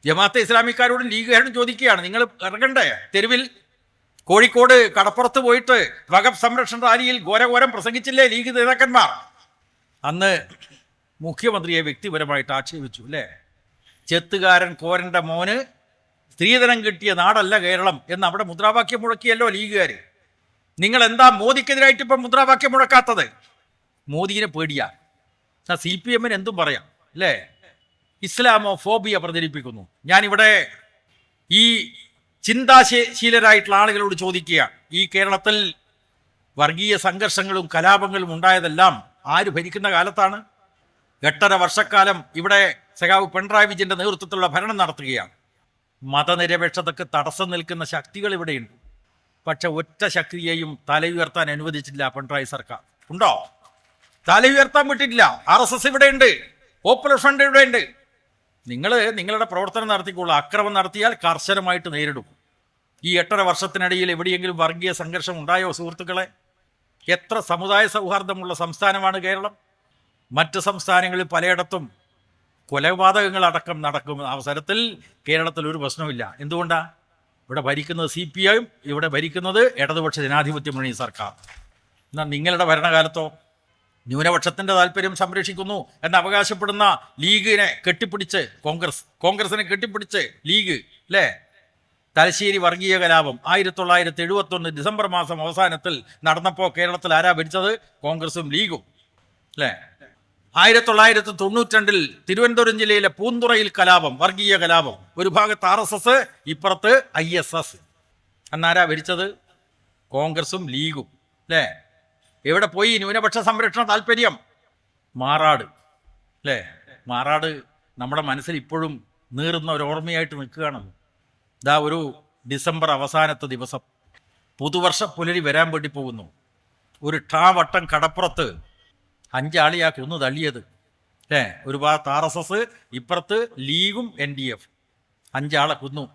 ജമാഅത്തെ ഇസ്ലാമിക്കാരോടും ലീഗുകാരോടും ചോദിക്കുകയാണ്, നിങ്ങൾ ഇറങ്ങണ്ടേ തെരുവിൽ? കോഴിക്കോട് കടപ്പുറത്ത് പോയിട്ട് വഖഫ് സംരക്ഷണ റാലിയിൽ ഘോരഘോരം പ്രസംഗിച്ചില്ലേ ലീഗ് നേതാക്കന്മാർ? അന്ന് മുഖ്യമന്ത്രിയെ വ്യക്തിപരമായിട്ട് ആക്ഷേപിച്ചു, അല്ലേ? ചെത്തുകാരൻ കോരൻ്റെ മോന് സ്ത്രീധനം കിട്ടിയ നാടല്ല കേരളം എന്ന് അവിടെ മുദ്രാവാക്യം മുഴക്കിയല്ലോ ലീഗുകാർ. നിങ്ങൾ എന്താ മോദിക്കെതിരായിട്ട് ഇപ്പം മുദ്രാവാക്യം മുഴക്കാത്തത്? മോദിയെ പേടിയാ. CPM-ന് എന്തും പറയാം, അല്ലേ? ഇസ്ലാമോഫോബിയ പ്രചരിപ്പിക്കുന്നു. ഞാനിവിടെ ഈ ചിന്താശീലരായിട്ടുള്ള ആളുകളോട് ചോദിക്കുകയാണ്, ഈ കേരളത്തിൽ വർഗീയ സംഘർഷങ്ങളും കലാപങ്ങളും ഉണ്ടായതെല്ലാം ആര് ഭരിക്കുന്ന കാലത്താണ്? 8.5 വർഷക്കാലം ഇവിടെ സഖാവ് പിണറായി വിജയൻ്റെ നേതൃത്വത്തിലുള്ള ഭരണം നടത്തുകയാണ്. മതനിരപേക്ഷതയ്ക്ക് തടസ്സം നിൽക്കുന്ന ശക്തികൾ ഇവിടെയുണ്ട്. പക്ഷെ ഒറ്റ ശക്തിയെയും തല ഉയർത്താൻ അനുവദിച്ചില്ല പിണറായി സർക്കാർ. ഉണ്ടോ? തല ഉയർത്താൻ വിട്ടിട്ടില്ല. RSS ഇവിടെയുണ്ട്, പോപ്പുലർ ഫ്രണ്ട് ഇവിടെയുണ്ട്. നിങ്ങൾ നിങ്ങളുടെ പ്രവർത്തനം നടത്തിക്കൊള്ളൂ. അക്രമം നടത്തിയാൽ കർശനമായിട്ട് നേരിടും. ഈ 8.5 വർഷത്തിനിടയിൽ എവിടെയെങ്കിലും വർഗീയ സംഘർഷം ഉണ്ടായോ സുഹൃത്തുക്കളെ? എത്ര സമുദായ സൗഹാർദ്ദമുള്ള സംസ്ഥാനമാണ് കേരളം. മറ്റ് സംസ്ഥാനങ്ങളിൽ പലയിടത്തും കൊലപാതകങ്ങളടക്കം നടക്കുന്ന അവസരത്തിൽ കേരളത്തിൽ ഒരു പ്രശ്നമില്ല. എന്തുകൊണ്ടാണ്? ഇവിടെ ഭരിക്കുന്നത് CPI, ഇവിടെ ഭരിക്കുന്നത് ഇടതുപക്ഷ ജനാധിപത്യ മുന്നണി സർക്കാർ. എന്നാൽ നിങ്ങളുടെ ഭരണകാലത്തോ ന്യൂനപക്ഷത്തിൻ്റെ താല്പര്യം സംരക്ഷിക്കുന്നു എന്ന് അവകാശപ്പെടുന്ന ലീഗിനെ കെട്ടിപ്പിടിച്ച് കോൺഗ്രസിനെ കെട്ടിപ്പിടിച്ച് ലീഗ് അല്ലേ? തലശ്ശേരി വർഗീയ കലാപം 1971 ഡിസംബർ മാസം അവസാനത്തിൽ നടന്നപ്പോൾ കേരളത്തിൽ ആരാ ഭരിച്ചത്? കോൺഗ്രസും ലീഗും അല്ലേ? 1992 തിരുവനന്തപുരം ജില്ലയിലെ പൂന്തുറയിൽ കലാപം, വർഗീയ കലാപം. ഒരു ഭാഗത്ത് RSS, ഇപ്പുറത്ത് ISS. അന്നാരാ ഭരിച്ചത്? കോൺഗ്രസും ലീഗും അല്ലേ? എവിടെ പോയി ന്യൂനപക്ഷ സംരക്ഷണ താല്പര്യം? മാറാട് അല്ലേ? മാറാട് നമ്മുടെ മനസ്സിൽ ഇപ്പോഴും നീറുന്ന ഒരു ഓർമ്മയായിട്ട് നിൽക്കുകയാണ്. ഇതാ ഒരു ഡിസംബർ അവസാനത്തെ ദിവസം, പുതുവർഷ പുലരി വരാൻ വേണ്ടി പോകുന്നു. ഒരു വട്ടം കടപ്പുറത്ത് 5 ആളെയാ കൊന്നു തള്ളിയത് അല്ലേ? ഒരു ഭാഗത്ത് RSS, ഇപ്പുറത്ത് ലീഗും NDF. 5 ആളെ കൊന്നു.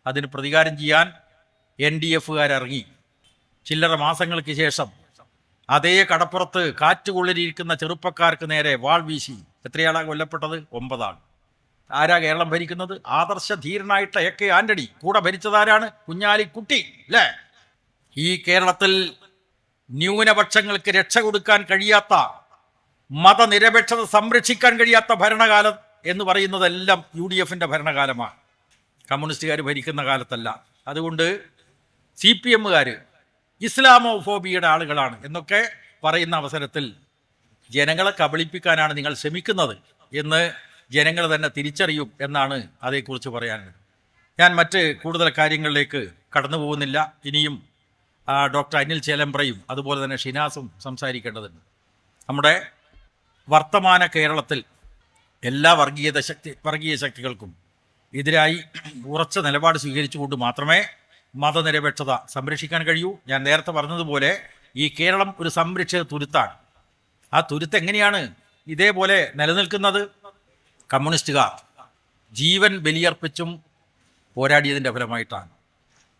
അതിന് പ്രതികാരം ചെയ്യാൻ NDF-കാരിറങ്ങി. ചില്ലറ മാസങ്ങൾക്ക് ശേഷം അതേ കടപ്പുറത്ത് കാറ്റുകൊള്ളിരിക്കുന്ന ചെറുപ്പക്കാർക്ക് നേരെ വാൾ വീശി എത്രയാളാണ് കൊല്ലപ്പെട്ടത്? 9 ആൾ. ആരാ കേരളം ഭരിക്കുന്നത്? ആദർശ ധീരനായിട്ട് AK ആന്റണി. കൂടെ ഭരിച്ചതാരാണ്? കുഞ്ഞാലിക്കുട്ടി അല്ലേ? ഈ കേരളത്തിൽ ന്യൂനപക്ഷങ്ങൾക്ക് രക്ഷ കൊടുക്കാൻ കഴിയാത്ത, മതനിരപേക്ഷത സംരക്ഷിക്കാൻ കഴിയാത്ത ഭരണകാലം എന്ന് പറയുന്നതെല്ലാം UDF-ന്റെ ഭരണകാലമാണ്, കമ്മ്യൂണിസ്റ്റുകാർ ഭരിക്കുന്ന കാലത്തല്ല. അതുകൊണ്ട് CPM-കാർ ഇസ്ലാമോഫോബിയയുടെ ആളുകളാണ് എന്നൊക്കെ പറയുന്ന അവസരത്തിൽ ജനങ്ങളെ കബളിപ്പിക്കാനാണ് നിങ്ങൾ ശ്രമിക്കുന്നത് എന്ന് ജനങ്ങൾ തന്നെ തിരിച്ചറിയും എന്നാണ് അതേക്കുറിച്ച് പറയാനുള്ളത്. ഞാൻ മറ്റ് കൂടുതൽ കാര്യങ്ങളിലേക്ക് കടന്നു പോകുന്നില്ല. ഇനിയും ഡോക്ടർ അനിൽ ചേലമ്പ്രയും അതുപോലെ തന്നെ ഷിനാസും സംസാരിക്കേണ്ടതുണ്ട്. നമ്മുടെ വർത്തമാന കേരളത്തിൽ എല്ലാ വർഗീയ ശക്തികൾക്കും എതിരായി ഉറച്ച നിലപാട് സ്വീകരിച്ചുകൊണ്ട് മാത്രമേ മതനിരപേക്ഷത സംരക്ഷിക്കാൻ കഴിയൂ. ഞാൻ നേരത്തെ പറഞ്ഞതുപോലെ ഈ കേരളം ഒരു സംരക്ഷിത തുരുത്താണ്. ആ തുരുത്ത് എങ്ങനെയാണ് ഇതേപോലെ നിലനിൽക്കുന്നത്? കമ്മ്യൂണിസ്റ്റുകാർ ജീവൻ ബലിയർപ്പിച്ചും പോരാടിയതിൻ്റെ ഫലമായിട്ടാണ്.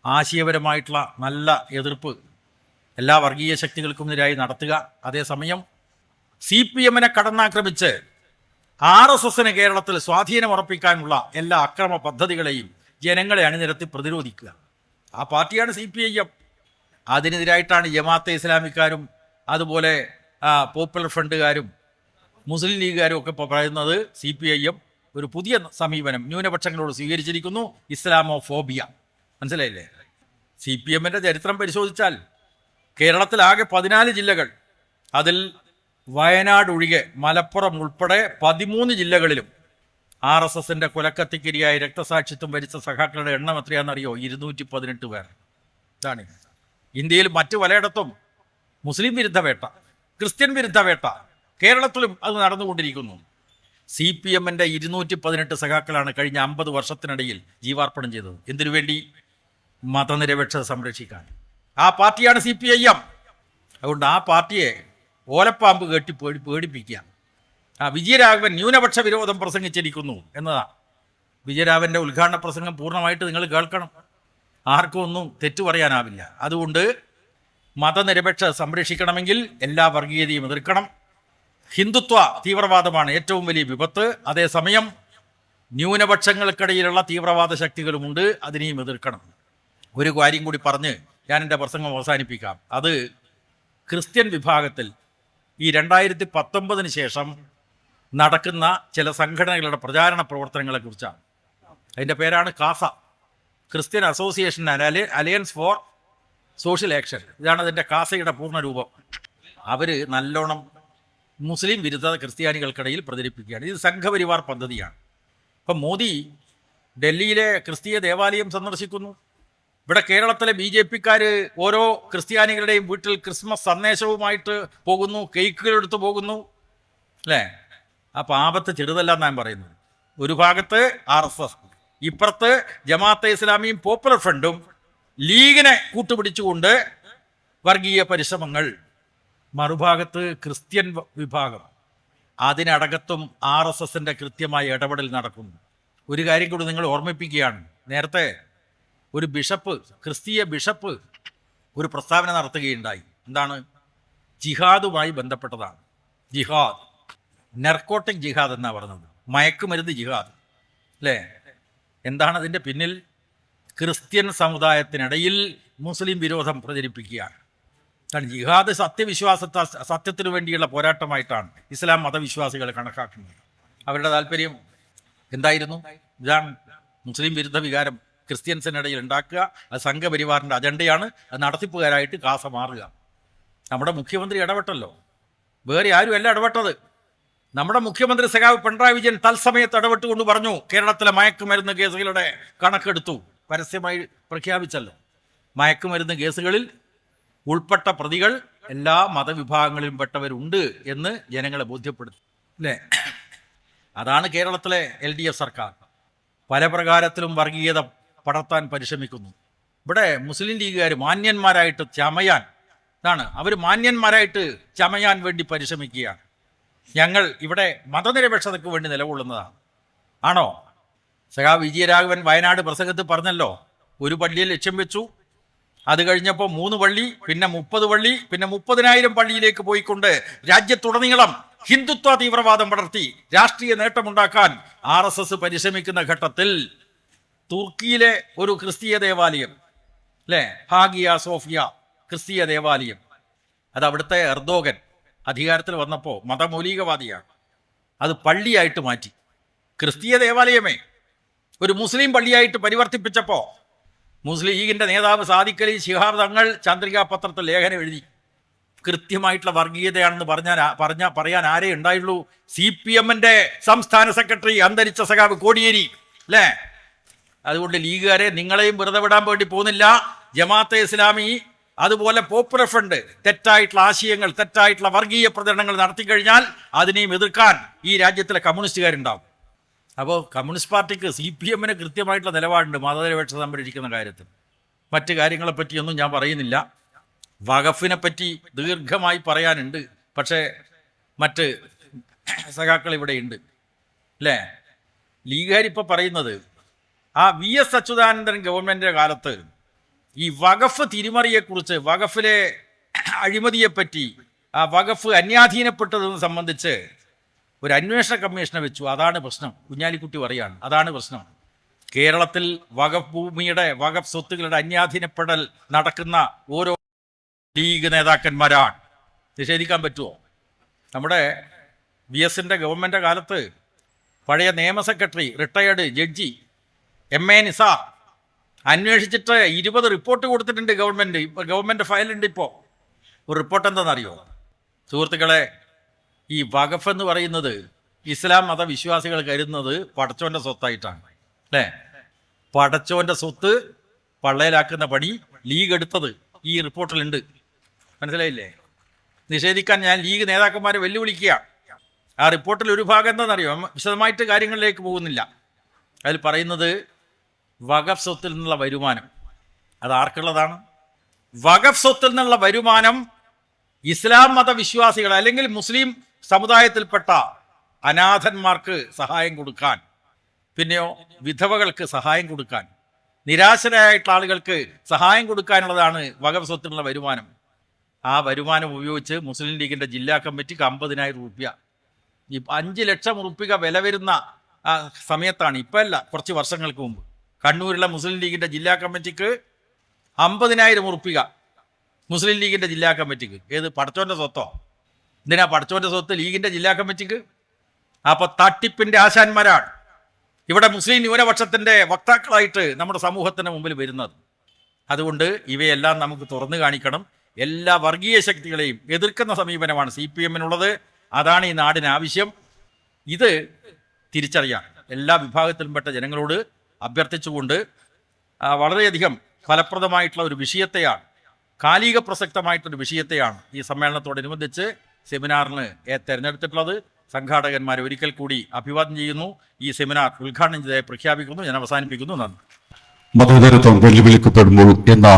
ആശയപരമായിട്ടുള്ള നല്ല എതിർപ്പ് എല്ലാ വർഗീയ ശക്തികൾക്കുമെതിരായി നടത്തുക. അതേസമയം CPM-നെ കടന്നാക്രമിച്ച് RSS-ന് കേരളത്തിൽ സ്വാധീനം ഉറപ്പിക്കാനുള്ള എല്ലാ അക്രമ പദ്ധതികളെയും ജനങ്ങളെ അണിനിരത്തി പ്രതിരോധിക്കുക. ആ പാർട്ടിയാണ് CPIM. അതിനെതിരായിട്ടാണ് ജമാഅത്തെ ഇസ്ലാമിക്കാരും അതുപോലെ പോപ്പുലർ ഫ്രണ്ടുകാരും മുസ്ലിം ലീഗുകാരും ഒക്കെ ഇപ്പോൾ പറയുന്നത് CPIM ഒരു പുതിയ സമീപനം ന്യൂനപക്ഷങ്ങളോട് സ്വീകരിച്ചിരിക്കുന്നു, ഇസ്ലാമോഫോബിയ. മനസ്സിലായില്ലേ? CPM-ന്റെ ചരിത്രം പരിശോധിച്ചാൽ കേരളത്തിലാകെ 14 ജില്ലകൾ, അതിൽ വയനാട് ഒഴികെ മലപ്പുറം ഉൾപ്പെടെ 13 ജില്ലകളിലും RSS-ന്റെ കൊലക്കത്തിക്കരിയായ രക്തസാക്ഷിത്വം വരിച്ച സഖാക്കളുടെ എണ്ണം എത്രയാണെന്നറിയോ? 218 പേർ. ഇതാണ് ഇന്ത്യയിൽ മറ്റു പലയിടത്തും മുസ്ലിം വിരുദ്ധ വേട്ട, ക്രിസ്ത്യൻ വിരുദ്ധ വേട്ട, കേരളത്തിലും അത് നടന്നുകൊണ്ടിരിക്കുന്നു. CPM-ന്റെ 218 സഖാക്കളാണ് കഴിഞ്ഞ 50 വർഷത്തിനിടയിൽ ജീവാർപ്പണം ചെയ്തത്. എന്തിനു വേണ്ടി? മതനിരപേക്ഷത സംരക്ഷിക്കാൻ. ആ പാർട്ടിയാണ് CPIM. അതുകൊണ്ട് ആ പാർട്ടിയെ ഓലപ്പാമ്പ് കെട്ടി പേടിപ്പിക്കുക. വിജയരാഘവൻ ന്യൂനപക്ഷ വിരോധം പ്രസംഗിച്ചിരിക്കുന്നു എന്നതാണ്. വിജയരാഘവൻ്റെ ഉദ്ഘാടന പ്രസംഗം പൂർണ്ണമായിട്ട് നിങ്ങൾ കേൾക്കണം. ആർക്കും ഒന്നും തെറ്റു പറയാനാവില്ല. അതുകൊണ്ട് മതനിരപേക്ഷത സംരക്ഷിക്കണമെങ്കിൽ എല്ലാ വർഗീയതയും എതിർക്കണം. ഹിന്ദുത്വ തീവ്രവാദമാണ് ഏറ്റവും വലിയ വിപത്ത്. അതേസമയം ന്യൂനപക്ഷങ്ങൾക്കിടയിലുള്ള തീവ്രവാദ ശക്തികളുമുണ്ട്, അതിനെയും എതിർക്കണം. ഒരു കാര്യം കൂടി പറഞ്ഞ് ഞാൻ എൻ്റെ പ്രസംഗം അവസാനിപ്പിക്കാം. അത് ക്രിസ്ത്യൻ വിഭാഗത്തിൽ ഈ 2019 ശേഷം നടക്കുന്ന ചില സംഘടനകളുടെ പ്രചാരണ പ്രവർത്തനങ്ങളെക്കുറിച്ചാണ്. അതിൻ്റെ പേരാണ് CASA, Christian association alliance for social action. ഇതാണ് അതിൻ്റെ കാസയുടെ പൂർണ്ണ രൂപം. അവർ നല്ലോണം മുസ്ലിം വിരുദ്ധ ക്രിസ്ത്യാനികൾക്കിടയിൽ പ്രചരിപ്പിക്കുകയാണ്. ഇത് സംഘപരിവാർ പദ്ധതിയാണ്. ഇപ്പം മോദി ഡൽഹിയിലെ ക്രിസ്തീയ ദേവാലയം സന്ദർശിക്കുന്നു. ഇവിടെ കേരളത്തിലെ BJP-ക്കാർ ഓരോ ക്രിസ്ത്യാനികളുടെയും വീട്ടിൽ ക്രിസ്മസ് സന്ദേശവുമായിട്ട് പോകുന്നു, കേക്കുകളെടുത്ത് പോകുന്നു അല്ലേ? ആ പാപത്ത് ചെറുതല്ല ഞാൻ പറയുന്നത്. ഒരു ഭാഗത്ത് RSS, ഇപ്പുറത്ത് ജമാഅത്തെ ഇസ്ലാമിയും പോപ്പുലർ ഫ്രണ്ടും ലീഗിനെ കൂട്ടുപിടിച്ചുകൊണ്ട് വർഗീയ പരിശ്രമങ്ങൾ. മറുഭാഗത്ത് ക്രിസ്ത്യൻ വിഭാഗം, അതിനടകത്തും RSS-ന്റെ കൃത്യമായ ഇടപെടൽ നടക്കുന്നു. ഒരു കാര്യം കൂടി നിങ്ങൾ ഓർമ്മിപ്പിക്കുകയാണ്. നേരത്തെ ഒരു ബിഷപ്പ്, ക്രിസ്തീയ ബിഷപ്പ് ഒരു പ്രസ്താവന നടത്തുകയുണ്ടായി. എന്താണ്? ജിഹാദുമായി ബന്ധപ്പെട്ടതാണ്. ജിഹാദ്, നർക്കോട്ടിക് ജിഹാദ് എന്നാണ് പറഞ്ഞത്, മയക്കുമരുന്ന് ജിഹാദ് അല്ലേ? എന്താണ് അതിൻ്റെ പിന്നിൽ? ക്രിസ്ത്യൻ സമുദായത്തിനിടയിൽ മുസ്ലിം വിരോധം പ്രചരിപ്പിക്കുകയാണ്. കാരണം ജിഹാദ് സത്യത്തിനു വേണ്ടിയുള്ള പോരാട്ടമായിട്ടാണ് ഇസ്ലാം മതവിശ്വാസികൾ കണക്കാക്കുന്നത്. അവരുടെ താല്പര്യം എന്തായിരുന്നു? ഇതാണ് മുസ്ലിം വിരുദ്ധ വികാരം ക്രിസ്ത്യൻസിനിടയിൽ ഉണ്ടാക്കുക. അത് സംഘപരിവാറിൻ്റെ അജണ്ടയാണ്. അത് നടത്തിപ്പുകാരായിട്ട് കാസ മാറുക. നമ്മുടെ മുഖ്യമന്ത്രി ഇടപെട്ടല്ലോ, വേറെ ആരുമല്ല ഇടപെട്ടത്. നമ്മുടെ മുഖ്യമന്ത്രി സഖാവ് പിണറായി വിജയൻ തത്സമയത്ത് ഇടപെട്ടുകൊണ്ട് പറഞ്ഞു, കേരളത്തിലെ മയക്കുമരുന്ന് കേസുകളുടെ കണക്കെടുത്തു, പരസ്യമായി പ്രഖ്യാപിച്ചല്ലോ. മയക്കുമരുന്ന് കേസുകളിൽ ഉൾപ്പെട്ട പ്രതികൾ എല്ലാ മതവിഭാഗങ്ങളിലും പെട്ടവരുണ്ട് എന്ന് ജനങ്ങളെ ബോധ്യപ്പെടുത്തി, അല്ലേ? അതാണ് കേരളത്തിലെ LDF സർക്കാർ. പല പ്രകാരത്തിലും വർഗീയത പടർത്താൻ പരിശ്രമിക്കുന്നു. ഇവിടെ മുസ്ലിം ലീഗുകാർ മാന്യന്മാരായിട്ട് ചമയാൻ അവർ മാന്യന്മാരായിട്ട് ചമയാൻ വേണ്ടി പരിശ്രമിക്കുകയാണ്. ഞങ്ങൾ ഇവിടെ മതനിരപേക്ഷതയ്ക്ക് വേണ്ടി നിലകൊള്ളുന്നതാണ്. ആണോ? സഖാവ് വിജയരാഘവൻ വയനാട് പ്രസംഗത്തിൽ പറഞ്ഞല്ലോ, ഒരു പള്ളിയെ ലക്ഷ്യം വെച്ചു, അത് കഴിഞ്ഞപ്പോൾ 3 പള്ളി, പിന്നെ 30 പള്ളി, പിന്നെ 30,000 പള്ളിയിലേക്ക് പോയിക്കൊണ്ട് രാജ്യത്തുടനീളം ഹിന്ദുത്വ തീവ്രവാദം പടർത്തി രാഷ്ട്രീയ നേട്ടമുണ്ടാക്കാൻ RSS പരിശ്രമിക്കുന്ന ഘട്ടത്തിൽ തുർക്കിയിലെ ഒരു ക്രിസ്തീയ ദേവാലയം, അല്ലേ, ഹാഗിയ സോഫിയ ക്രിസ്തീയ ദേവാലയം, അത് അവിടുത്തെ എർദോഗൻ അധികാരത്തിൽ വന്നപ്പോൾ മതമൗലികവാദിയാണ്, അത് പള്ളിയായിട്ട് മാറ്റി. ക്രിസ്തീയ ദേവാലയമേ ഒരു മുസ്ലിം പള്ളിയായിട്ട് പരിവർത്തിപ്പിച്ചപ്പോൾ മുസ്ലിം ലീഗിൻ്റെ നേതാവ് സാദിഖ് അലി ശിഹാബ് തങ്ങൾ ചന്ദ്രികാ പത്രത്തിൽ ലേഖനം എഴുതി. കൃത്യമായിട്ടുള്ള വർഗീയതയാണെന്ന് പറയാൻ ആരേ ഉണ്ടായുള്ളൂ? CPM-ന്റെ സംസ്ഥാന സെക്രട്ടറി അന്തരിച്ച സഖാവ് കോടിയേരി, അല്ലേ? അതുകൊണ്ട് ലീഗുകാരെ നിങ്ങളെയും വെറുതെ വിടാൻ വേണ്ടി പോകുന്നില്ല. ജമാഅത്തെ ഇസ്ലാമി അതുപോലെ പോപ്പുലർ ഫ്രണ്ട് തെറ്റായിട്ടുള്ള ആശയങ്ങൾ, തെറ്റായിട്ടുള്ള വർഗീയ പ്രചരണങ്ങൾ നടത്തിക്കഴിഞ്ഞാൽ അതിനെയും എതിർക്കാൻ ഈ രാജ്യത്തിലെ കമ്മ്യൂണിസ്റ്റുകാരുണ്ടാവും. അപ്പോൾ കമ്മ്യൂണിസ്റ്റ് പാർട്ടിക്ക് CPM-ന് കൃത്യമായിട്ടുള്ള നിലപാടുണ്ട് മതനിരപേക്ഷത സംരക്ഷിക്കുന്ന കാര്യത്തിൽ. മറ്റ് കാര്യങ്ങളെപ്പറ്റിയൊന്നും ഞാൻ പറയുന്നില്ല. വഖഫിനെ പറ്റി ദീർഘമായി പറയാനുണ്ട്, പക്ഷേ മറ്റ് സഖാക്കൾ ഇവിടെയുണ്ട്, അല്ലേ? ലീഗുകാരിപ്പോൾ പറയുന്നത് ആ VS അച്യുതാനന്ദൻ ഗവൺമെൻറ്റിൻ്റെ കാലത്ത് ഈ വഖഫ് തിരിമറിയെക്കുറിച്ച്, വഖഫിലെ അഴിമതിയെപ്പറ്റി, ആ വഖഫ് അന്യാധീനപ്പെട്ടതെന്ന് സംബന്ധിച്ച് ഒരു അന്വേഷണ കമ്മീഷനെ വെച്ചു. അതാണ് പ്രശ്നം. കുഞ്ഞാലിക്കുട്ടി പറയാണ്, അതാണ് പ്രശ്നം. കേരളത്തിൽ വഖഫ് ഭൂമിയുടെ, വഖഫ് സ്വത്തുക്കളുടെ അന്യാധീനപ്പെടൽ നടക്കുന്ന ഓരോ ലീഗ് നേതാക്കന്മാരാണ്. നിഷേധിക്കാൻ പറ്റുമോ? നമ്മുടെ VS-ന്റെ ഗവൺമെൻറ് കാലത്ത് പഴയ നിയമ secretary, retired judge MA Nisar അന്വേഷിച്ചിട്ട് 20 റിപ്പോർട്ട് കൊടുത്തിട്ടുണ്ട് ഗവൺമെൻറ്. ഗവൺമെൻറ് ഫയലുണ്ട്. ഇപ്പോൾ ഒരു റിപ്പോർട്ട് എന്താണെന്നറിയോ സുഹൃത്തുക്കളെ? ഈ വഖഫ് എന്ന് പറയുന്നത് ഇസ്ലാം മതവിശ്വാസികൾ കരുതുന്നത് പടച്ചോൻ്റെ സ്വത്തായിട്ടാണ്, അല്ലേ? പടച്ചോൻ്റെ സ്വത്ത് പള്ളയിലാക്കുന്ന പണി ലീഗ് എടുത്തത് ഈ റിപ്പോർട്ടിലുണ്ട്. മനസ്സിലായില്ലേ? നിഷേധിക്കാൻ ഞാൻ ലീഗ് നേതാക്കന്മാരെ വെല്ലുവിളിക്കുക. ആ റിപ്പോർട്ടിൽ ഒരു ഭാഗം എന്താണെന്നറിയോ? വിശദമായിട്ട് കാര്യങ്ങളിലേക്ക് പോകുന്നില്ല. അതിൽ പറയുന്നത് വഖഫ് സ്വത്തിൽ നിന്നുള്ള വരുമാനം അത് ആർക്കുള്ളതാണ്? വഖഫ് സ്വത്തിൽ നിന്നുള്ള വരുമാനം ഇസ്ലാം മതവിശ്വാസികൾ അല്ലെങ്കിൽ മുസ്ലിം സമുദായത്തിൽപ്പെട്ട അനാഥന്മാർക്ക് സഹായം കൊടുക്കാൻ, പിന്നെയോ വിധവകൾക്ക് സഹായം കൊടുക്കാൻ, നിരാശരായിട്ടുള്ള ആളുകൾക്ക് സഹായം കൊടുക്കാനുള്ളതാണ് വഖഫ് സ്വത്തിനുള്ള വരുമാനം. ആ വരുമാനം ഉപയോഗിച്ച് മുസ്ലിം ലീഗിൻ്റെ ജില്ലാ കമ്മിറ്റിക്ക് 50,000 രൂപ, ഈ 5 ലക്ഷം രൂപ വില വരുന്ന സമയത്താണ്, ഇപ്പം അല്ല, കുറച്ച് വർഷങ്ങൾക്ക് മുമ്പ് കണ്ണൂരിലെ മുസ്ലിം ലീഗിൻ്റെ ജില്ലാ കമ്മിറ്റിക്ക് 50,000 രൂപ മുസ്ലിം ലീഗിൻ്റെ ജില്ലാ കമ്മിറ്റിക്ക്. ഏത് പടച്ചോൻ്റെ സ്വത്തോ? എന്തിനാ പടച്ചോൻ്റെ സ്വത്ത് ലീഗിൻ്റെ ജില്ലാ കമ്മിറ്റിക്ക്? അപ്പോൾ തട്ടിപ്പിൻ്റെ ആശാന്മാരാണ് ഇവിടെ മുസ്ലിം ന്യൂനപക്ഷത്തിൻ്റെ വക്താക്കളായിട്ട് നമ്മുടെ സമൂഹത്തിന് മുമ്പിൽ വരുന്നത്. അതുകൊണ്ട് ഇവയെല്ലാം നമുക്ക് തുറന്നു കാണിക്കണം. എല്ലാ വർഗീയ ശക്തികളെയും എതിർക്കുന്ന സമീപനമാണ് CPM-നുള്ളത്. അതാണ് ഈ നാടിന് ആവശ്യം. ഇത് തിരിച്ചറിയാൻ എല്ലാ വിഭാഗത്തിലുംപ്പെട്ട ജനങ്ങളോട് അഭ്യർത്ഥിച്ചുകൊണ്ട് വളരെയധികം ഫലപ്രദമായിട്ടുള്ള ഒരു വിഷയത്തെയാണ്, കാലിക പ്രസക്തമായിട്ടൊരു വിഷയത്തെയാണ് ഈ സമ്മേളനത്തോടനുബന്ധിച്ച് സെമിനാറിന് തിരഞ്ഞെടുത്തിട്ടുള്ളത്. സംഘാടകന്മാരെ ഒരിക്കൽ കൂടി അഭിവാദ്യം ചെയ്യുന്നു. ഈ സെമിനാർ ഉദ്ഘാടനം ചെയ്തതായി പ്രഖ്യാപിക്കുന്നു. ഞാൻ അവസാനിപ്പിക്കുന്നു. നന്ദി. മതേതരത്വം വെല്ലുവിളിക്കപ്പെടുമ്പോൾ എന്ന